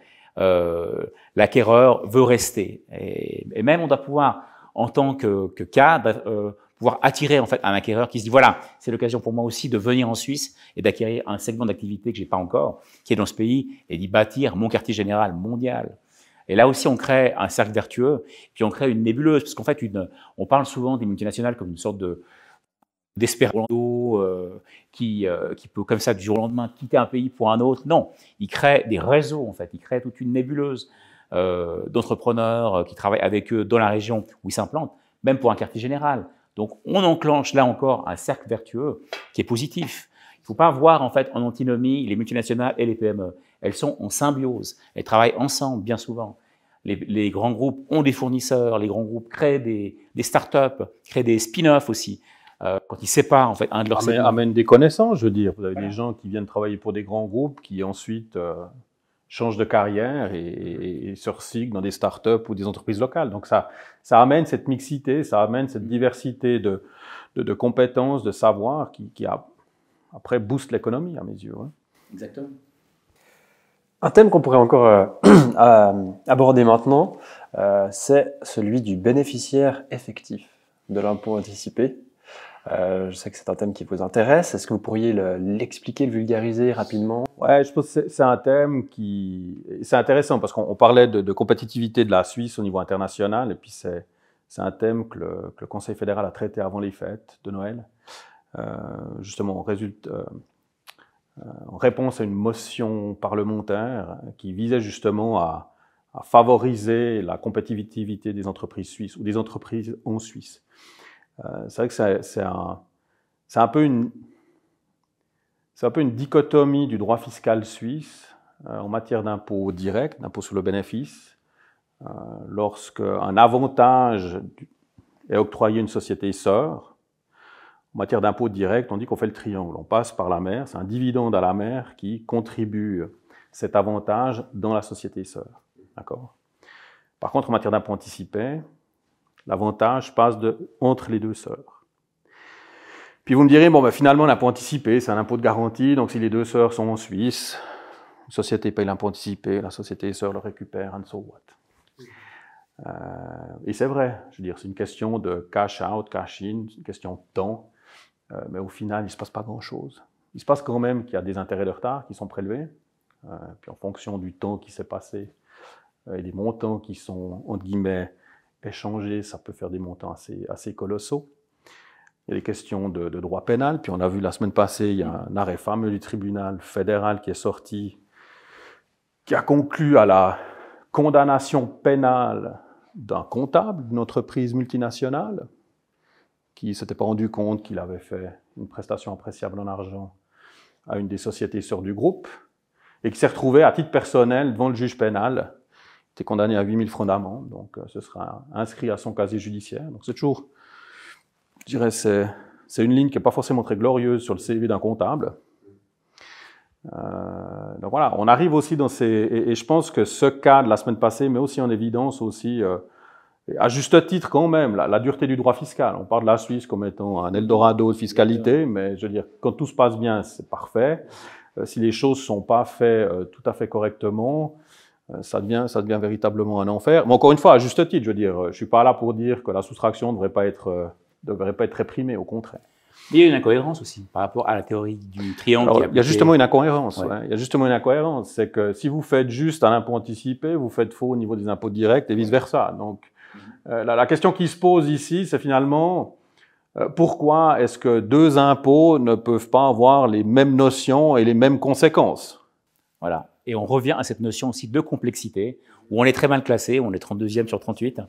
l'acquéreur veut rester. Et même on doit pouvoir, en tant que cadre, pouvoir attirer en fait un acquéreur qui se dit voilà, c'est l'occasion pour moi aussi de venir en Suisse et d'acquérir un segment d'activité que j'ai pas encore, qui est dans ce pays, et d'y bâtir mon quartier général mondial. Et là aussi, on crée un cercle vertueux, puis on crée une nébuleuse, parce qu'en fait, on parle souvent des multinationales comme une sorte d'espérando qui peut comme ça du jour au lendemain quitter un pays pour un autre. Non, ils créent des réseaux en fait, ils créent toute une nébuleuse d'entrepreneurs qui travaillent avec eux dans la région où ils s'implantent, même pour un quartier général. Donc, on enclenche là encore un cercle vertueux qui est positif. Il ne faut pas voir en fait en antinomie les multinationales et les PME. Elles sont en symbiose. Elles travaillent ensemble bien souvent. Les grands groupes ont des fournisseurs. Les grands groupes créent des start-up, créent des spin-offs aussi. Quand ils séparent en fait un de leurs segments. Amènent des connaissances, je veux dire. Vous avez des gens qui viennent travailler pour des grands groupes qui ensuite changent de carrière et se recyclent dans des start-up ou des entreprises locales. Donc ça amène cette mixité, ça amène cette diversité de compétences, de savoirs qui après booste l'économie à mes yeux. Hein. Exactement. Un thème qu'on pourrait encore aborder maintenant, c'est celui du bénéficiaire effectif de l'impôt anticipé. Je sais que c'est un thème qui vous intéresse. Est-ce que vous pourriez l'expliquer, le vulgariser rapidement? Ouais, je pense que c'est un thème c'est intéressant parce qu'on parlait de compétitivité de la Suisse au niveau international, et puis c'est un thème que le Conseil fédéral a traité avant les fêtes de Noël, justement en réponse à une motion parlementaire qui visait justement à favoriser la compétitivité des entreprises suisses ou des entreprises en Suisse. C'est vrai que c'est un peu une dichotomie du droit fiscal suisse en matière d'impôt direct, d'impôt sur le bénéfice. Lorsqu'un avantage est octroyé à une société sœur, en matière d'impôt direct, on dit qu'on fait le triangle. On passe par la mère, c'est un dividende à la mère qui contribue cet avantage dans la société sœur. D'accord ? Par contre, en matière d'impôt anticipé, l'avantage passe entre les deux sœurs. Puis vous me direz, finalement, l'impôt anticipé, c'est un impôt de garantie, donc si les deux sœurs sont en Suisse, la société paye l'impôt anticipé, la société sœur le récupère, and so what. Et c'est vrai, je veux dire, c'est une question de cash out, cash in, c'est une question de temps. mais au final, il ne se passe pas grand-chose. Il se passe quand même qu'il y a des intérêts de retard qui sont prélevés, puis en fonction du temps qui s'est passé et des montants qui sont, entre guillemets, échangés, ça peut faire des montants assez colossaux. Il y a des questions de droit pénal, puis on a vu la semaine passée, il y a un arrêt fameux du tribunal fédéral qui est sorti, qui a conclu à la condamnation pénale d'un comptable d'une entreprise multinationale qui ne s'était pas rendu compte qu'il avait fait une prestation appréciable en argent à une des sociétés sœurs du groupe et qui s'est retrouvé à titre personnel devant le juge pénal. Il était condamné à 8 000 francs d'amende, donc ce sera inscrit à son casier judiciaire. Donc c'est toujours, je dirais, c'est une ligne qui n'est pas forcément très glorieuse sur le CV d'un comptable. Donc voilà, on arrive aussi dans ces... Et je pense que ce cas de la semaine passée met aussi en évidence aussi, à juste titre quand même, la dureté du droit fiscal. On parle de la Suisse comme étant un Eldorado de fiscalité, mais je veux dire, quand tout se passe bien, c'est parfait. Si les choses ne sont pas faites tout à fait correctement, ça devient véritablement un enfer. Mais encore une fois, à juste titre, je veux dire, je suis pas là pour dire que la soustraction ne devrait pas être réprimée, au contraire. Il y a une incohérence aussi par rapport à la théorie du triangle. Alors, il y a justement une incohérence. Ouais. Ouais. Il y a justement une incohérence. C'est que si vous faites juste un impôt anticipé, vous faites faux au niveau des impôts directs et vice-versa. Donc, la question qui se pose ici, c'est finalement pourquoi est-ce que deux impôts ne peuvent pas avoir les mêmes notions et les mêmes conséquences? Voilà. Et on revient à cette notion aussi de complexité, où on est très mal classé, on est 32e sur 38.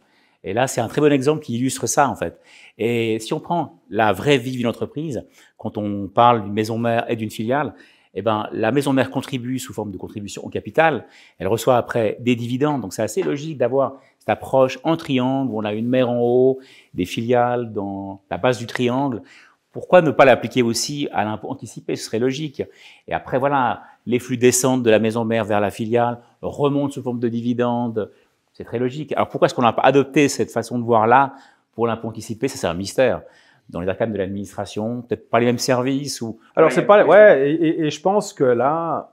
Et là, c'est un très bon exemple qui illustre ça, en fait. Et si on prend la vraie vie d'une entreprise, quand on parle d'une maison mère et d'une filiale, eh ben, la maison mère contribue sous forme de contribution au capital. Elle reçoit après des dividendes. Donc, c'est assez logique d'avoir cette approche en triangle où on a une mère en haut, des filiales dans la base du triangle. Pourquoi ne pas l'appliquer aussi à l'impôt anticipé? Ce serait logique. Et après, voilà, les flux descendent de la maison mère vers la filiale, remontent sous forme de dividendes. C'est très logique. Alors, pourquoi est-ce qu'on n'a pas adopté cette façon de voir-là pour l'impôt anticipé? Ça, c'est un mystère. Dans les arcanes de l'administration, peut-être pas les mêmes services ou... Alors, c'est pas... Ouais, et je pense que là,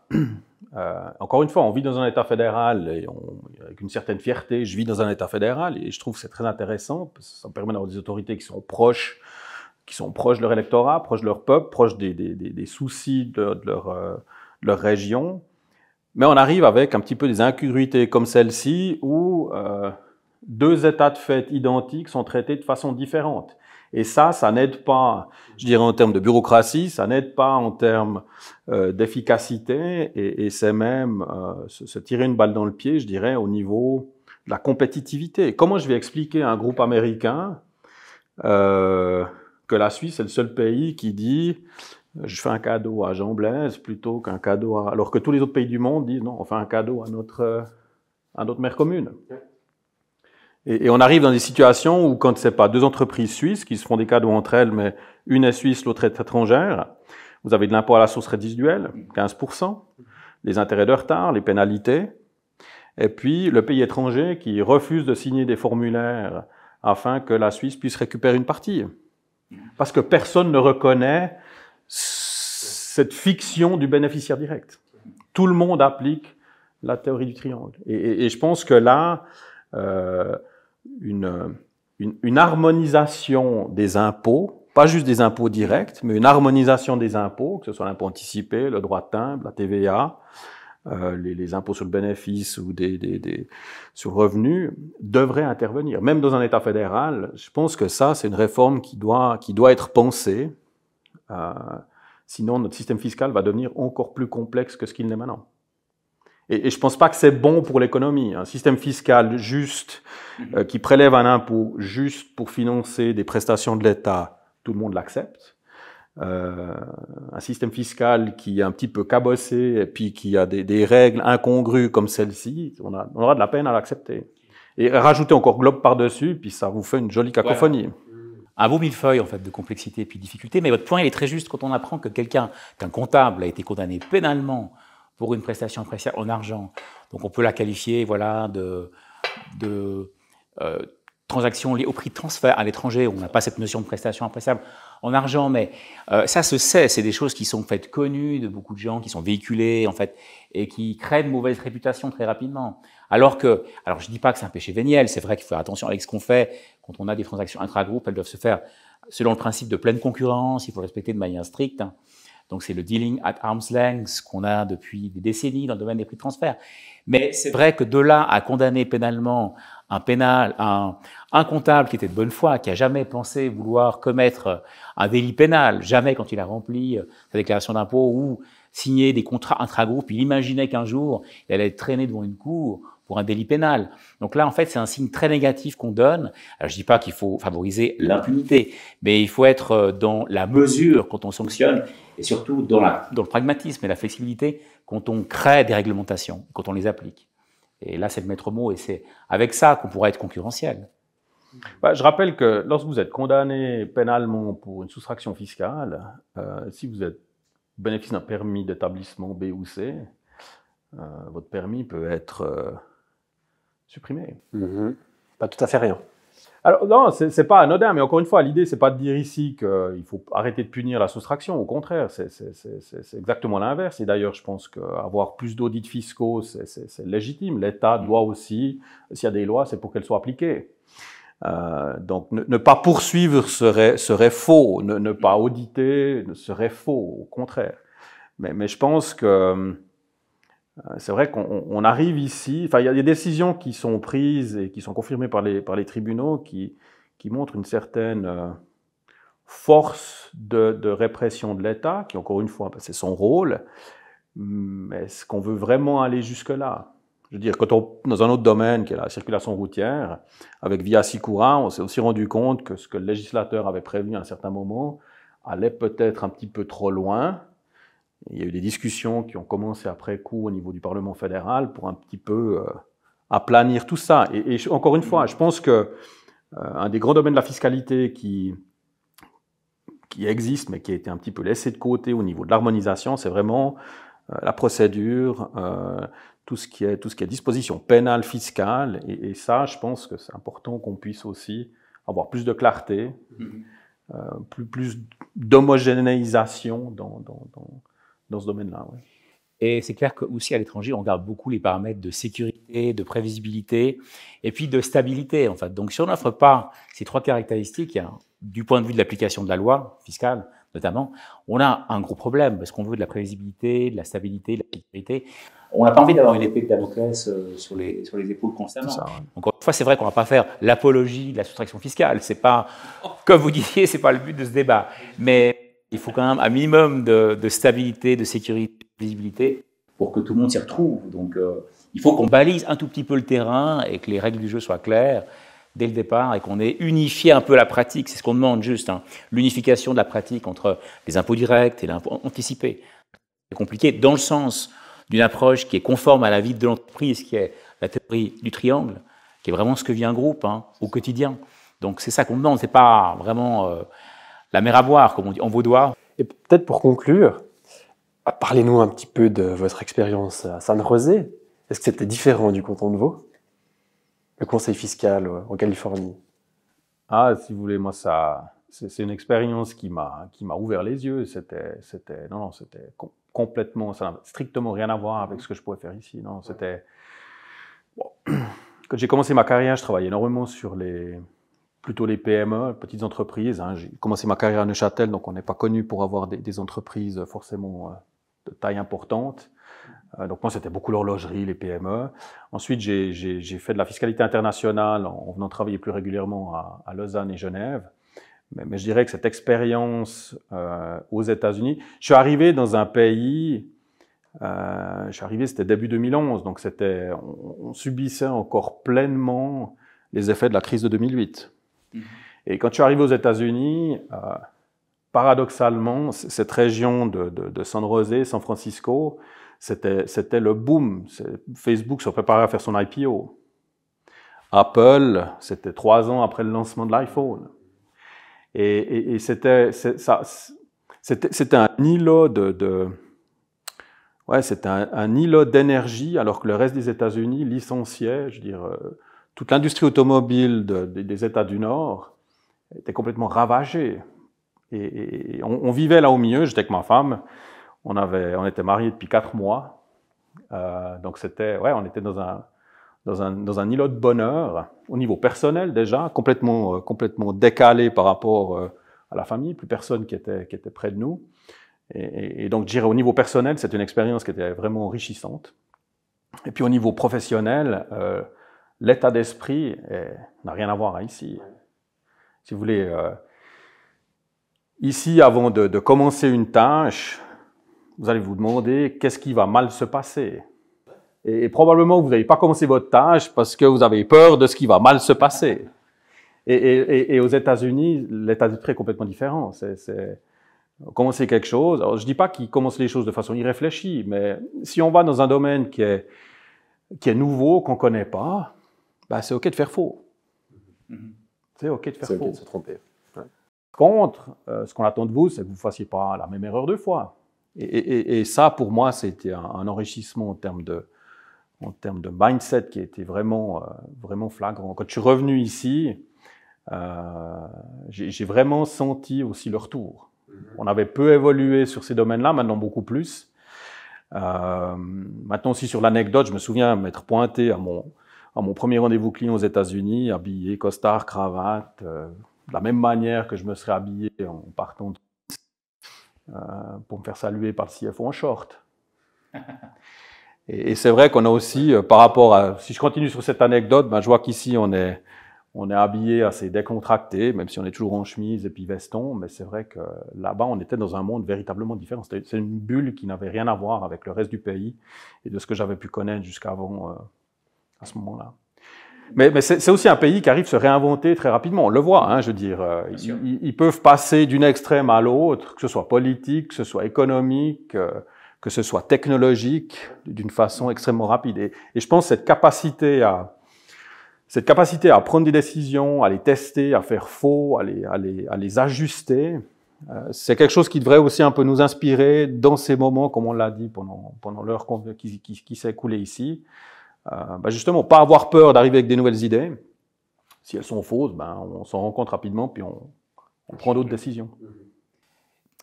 encore une fois, on vit dans un État fédéral et avec une certaine fierté, je vis dans un État fédéral et je trouve que c'est très intéressant parce que ça me permet d'avoir des autorités qui sont proches de leur électorat, proches de leur peuple, proches des soucis de leur région. Mais on arrive avec un petit peu des incongruités comme celle-ci où deux états de fait identiques sont traités de façon différente. Et ça n'aide pas, je dirais en termes de bureaucratie, ça n'aide pas en termes d'efficacité et c'est même se tirer une balle dans le pied, je dirais, au niveau de la compétitivité. Comment je vais expliquer à un groupe américain que la Suisse est le seul pays qui dit je fais un cadeau à Jean Blaise plutôt qu'un cadeau à... Alors que tous les autres pays du monde disent non, on fait un cadeau à notre mère commune. Et on arrive dans des situations où quand c'est pas deux entreprises suisses qui se font des cadeaux entre elles, mais une est suisse, l'autre est étrangère, vous avez de l'impôt à la source résiduelle, 15%, les intérêts de retard, les pénalités, et puis le pays étranger qui refuse de signer des formulaires afin que la Suisse puisse récupérer une partie. Parce que personne ne reconnaît cette fiction du bénéficiaire direct. Tout le monde applique la théorie du triangle. Et je pense que là, une harmonisation des impôts, pas juste des impôts directs, mais une harmonisation des impôts, que ce soit l'impôt anticipé, le droit de timbre, la TVA, les impôts sur le bénéfice ou sur le revenu, devrait intervenir. Même dans un État fédéral, je pense que ça, c'est une réforme qui doit être pensée. Sinon, notre système fiscal va devenir encore plus complexe que ce qu'il n'est maintenant. Et je pense pas que c'est bon pour l'économie. Un système fiscal juste, qui prélève un impôt juste pour financer des prestations de l'État, tout le monde l'accepte. Un système fiscal qui est un petit peu cabossé et puis qui a des règles incongrues comme celle-ci, on aura de la peine à l'accepter. Et rajouter encore globe par-dessus, puis ça vous fait une jolie cacophonie. Voilà. Un beau millefeuille en fait de complexité et puis difficulté. Mais votre point il est très juste quand on apprend que qu'un comptable a été condamné pénalement pour une prestation appréciable en argent. Donc on peut la qualifier voilà de transaction liée au prix de transfert à l'étranger. On n'a pas cette notion de prestation appréciable en argent, mais ça se sait. C'est des choses qui sont faites connues de beaucoup de gens, qui sont véhiculées en fait et qui créent de mauvaises réputations très rapidement. Alors je dis pas que c'est un péché véniel. C'est vrai qu'il faut faire attention avec ce qu'on fait quand on a des transactions intra-groupes. Elles doivent se faire selon le principe de pleine concurrence, il faut le respecter de manière stricte. Hein. Donc, c'est le dealing at arm's length qu'on a depuis des décennies dans le domaine des prix de transfert. Mais c'est vrai que de là à condamner pénalement un comptable qui était de bonne foi, qui a jamais pensé vouloir commettre un délit pénal, jamais quand il a rempli sa déclaration d'impôt ou signé des contrats intragroupes, il imaginait qu'un jour, il allait être traîné devant une cour pour un délit pénal. Donc là, en fait, c'est un signe très négatif qu'on donne. Alors, je dis pas qu'il faut favoriser l'impunité, mais il faut être dans la mesure quand on sanctionne et surtout dans le pragmatisme et la flexibilité quand on crée des réglementations, quand on les applique. Et là, c'est le maître mot et c'est avec ça qu'on pourra être concurrentiel. Je rappelle que lorsque vous êtes condamné pénalement pour une soustraction fiscale, si vous êtes bénéfice d'un permis d'établissement B ou C, votre permis peut être supprimé. Pas tout à fait rien. Alors non, c'est pas anodin, mais encore une fois, l'idée c'est pas de dire ici qu'il faut arrêter de punir la soustraction. Au contraire, c'est exactement l'inverse. Et d'ailleurs, je pense qu'avoir plus d'audits fiscaux, c'est légitime. L'État doit aussi, s'il y a des lois, c'est pour qu'elles soient appliquées. Donc, ne pas poursuivre serait faux. Ne pas auditer serait faux. Au contraire. Mais je pense que c'est vrai qu'on arrive ici, enfin il y a des décisions qui sont prises et qui sont confirmées par les tribunaux qui montrent une certaine force de répression de l'État, qui encore une fois, c'est son rôle, mais est-ce qu'on veut vraiment aller jusque-là? Je veux dire, dans un autre domaine qui est la circulation routière, avec Via Sicura, on s'est aussi rendu compte que ce que le législateur avait prévu à un certain moment allait peut-être un petit peu trop loin. Il y a eu des discussions qui ont commencé après coup au niveau du Parlement fédéral pour un petit peu aplanir tout ça. Et encore une fois, je pense que un des grands domaines de la fiscalité qui existe, mais qui a été un petit peu laissé de côté au niveau de l'harmonisation, c'est vraiment la procédure, tout ce qui est disposition pénale, fiscale. Et ça, je pense que c'est important qu'on puisse aussi avoir plus de clarté, plus d'homogénéisation dans ce domaine-là. Ouais. Et c'est clair qu'aussi à l'étranger, on regarde beaucoup les paramètres de sécurité, de prévisibilité et puis de stabilité, en fait. Donc, si on n'offre pas ces trois caractéristiques, hein, du point de vue de l'application de la loi fiscale, notamment, on a un gros problème parce qu'on veut de la prévisibilité, de la stabilité, de la sécurité. On n'a pas envie d'avoir une épée de Damoclès sur les épaules constamment. Ça, ouais. Encore une fois, c'est vrai qu'on ne va pas faire l'apologie de la soustraction fiscale. C'est pas, comme vous disiez, c'est pas le but de ce débat. Mais il faut quand même un minimum de stabilité, de sécurité, de visibilité pour que tout le monde s'y retrouve. Donc, il faut qu'on balise un tout petit peu le terrain et que les règles du jeu soient claires dès le départ et qu'on ait unifié un peu la pratique. C'est ce qu'on demande juste, hein, l'unification de la pratique entre les impôts directs et l'impôt anticipé. C'est compliqué dans le sens d'une approche qui est conforme à la vie de l'entreprise, qui est la théorie du triangle, qui est vraiment ce que vit un groupe au quotidien. Donc c'est ça qu'on demande, c'est pas vraiment la mer à boire, comme on dit en vaudois. Et peut-être pour conclure, parlez-nous un petit peu de votre expérience à San José. Est-ce que c'était différent du canton de Vaud, le conseil fiscal en Californie? Ah, si vous voulez, moi c'est une expérience qui m'a ouvert les yeux. C'était complètement, ça n'a strictement rien à voir avec ce que je pouvais faire ici. Non, c'était bon. Quand j'ai commencé ma carrière, je travaillais énormément sur plutôt les PME, petites entreprises. Hein. J'ai commencé ma carrière à Neuchâtel, donc on n'est pas connu pour avoir des entreprises forcément de taille importante. Donc moi, c'était beaucoup l'horlogerie, les PME. Ensuite, j'ai fait de la fiscalité internationale en venant travailler plus régulièrement à Lausanne et Genève. Mais je dirais que cette expérience aux États-Unis, je suis arrivé dans un pays, c'était début 2011, donc on subissait encore pleinement les effets de la crise de 2008. Et quand je suis arrivé aux États-Unis, paradoxalement, cette région de San José, San Francisco, c'était le boom. Facebook se préparait à faire son IPO. Apple, c'était 3 ans après le lancement de l'iPhone. Et c'était un îlot c'était un îlot d'énergie, alors que le reste des États-Unis licenciait, je veux dire, toute l'industrie automobile des États du Nord était complètement ravagée. Et on vivait là au milieu, j'étais avec ma femme, on était mariés depuis 4 mois, donc on était dans un îlot de bonheur, au niveau personnel déjà, complètement décalé par rapport à la famille, plus personne qui était près de nous. Et donc, je dirais, au niveau personnel, c'est une expérience qui était vraiment enrichissante. Et puis, au niveau professionnel, l'état d'esprit n'a rien à voir hein, ici. Si vous voulez, ici, avant de commencer une tâche, vous allez vous demander qu'est-ce qui va mal se passer. Et probablement, vous n'avez pas commencé votre tâche parce que vous avez peur de ce qui va mal se passer. Et aux États-Unis, l'état d'esprit est complètement différent. C'est commencer quelque chose. Alors, je dis pas qu'ils commencent les choses de façon irréfléchie, mais si on va dans un domaine qui est nouveau, qu'on connaît pas, ben c'est ok de faire faux. C'est ok de faire faux. C'est ok de se tromper. Ouais. Contre, ce qu'on attend de vous, c'est que vous ne fassiez pas la même erreur deux fois. Et ça, pour moi, c'était un enrichissement en termes de mindset qui était vraiment flagrant. Quand je suis revenu ici, j'ai vraiment senti aussi le retour. On avait peu évolué sur ces domaines-là, maintenant beaucoup plus. Maintenant aussi sur l'anecdote, je me souviens m'être pointé à mon premier rendez-vous client aux États-Unis, habillé costard, cravate, de la même manière que je me serais habillé en partant pour me faire saluer par le CFO en short. Et c'est vrai qu'on a aussi, par rapport à, si je continue sur cette anecdote, ben je vois qu'ici on est habillé assez décontracté, même si on est toujours en chemise et puis veston, mais c'est vrai que là-bas, on était dans un monde véritablement différent. C'est une bulle qui n'avait rien à voir avec le reste du pays et de ce que j'avais pu connaître jusqu'avant à ce moment-là. Mais c'est aussi un pays qui arrive à se réinventer très rapidement. On le voit, hein, je veux dire. Ils peuvent passer d'une extrême à l'autre, que ce soit politique, que ce soit économique, que ce soit technologique, d'une façon extrêmement rapide. Et je pense que cette capacité à prendre des décisions, à les tester, à faire faux, à les ajuster, c'est quelque chose qui devrait aussi un peu nous inspirer dans ces moments, comme on l'a dit pendant l'heure qui s'est écoulée ici. Justement, pas avoir peur d'arriver avec des nouvelles idées. Si elles sont fausses, on s'en rend compte rapidement, puis on prend d'autres décisions.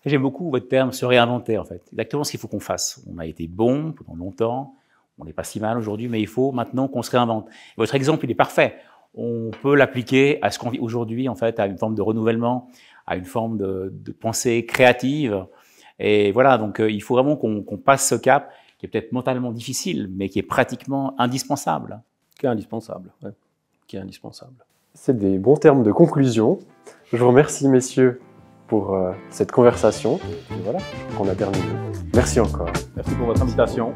J'aime beaucoup votre terme « se réinventer » en fait. Exactement ce qu'il faut qu'on fasse. On a été bon pendant longtemps, on n'est pas si mal aujourd'hui, mais il faut maintenant qu'on se réinvente. Votre exemple, il est parfait. On peut l'appliquer à ce qu'on vit aujourd'hui, en fait, à une forme de renouvellement, à une forme de pensée créative. Et voilà, donc il faut vraiment qu'on passe ce cap, qui est peut-être mentalement difficile, mais qui est pratiquement indispensable. Qui est indispensable, ouais. Qui est indispensable. C'est des bons termes de conclusion. Je vous remercie, messieurs, pour cette conversation. Et voilà, on a terminé. Merci encore. Merci pour votre invitation.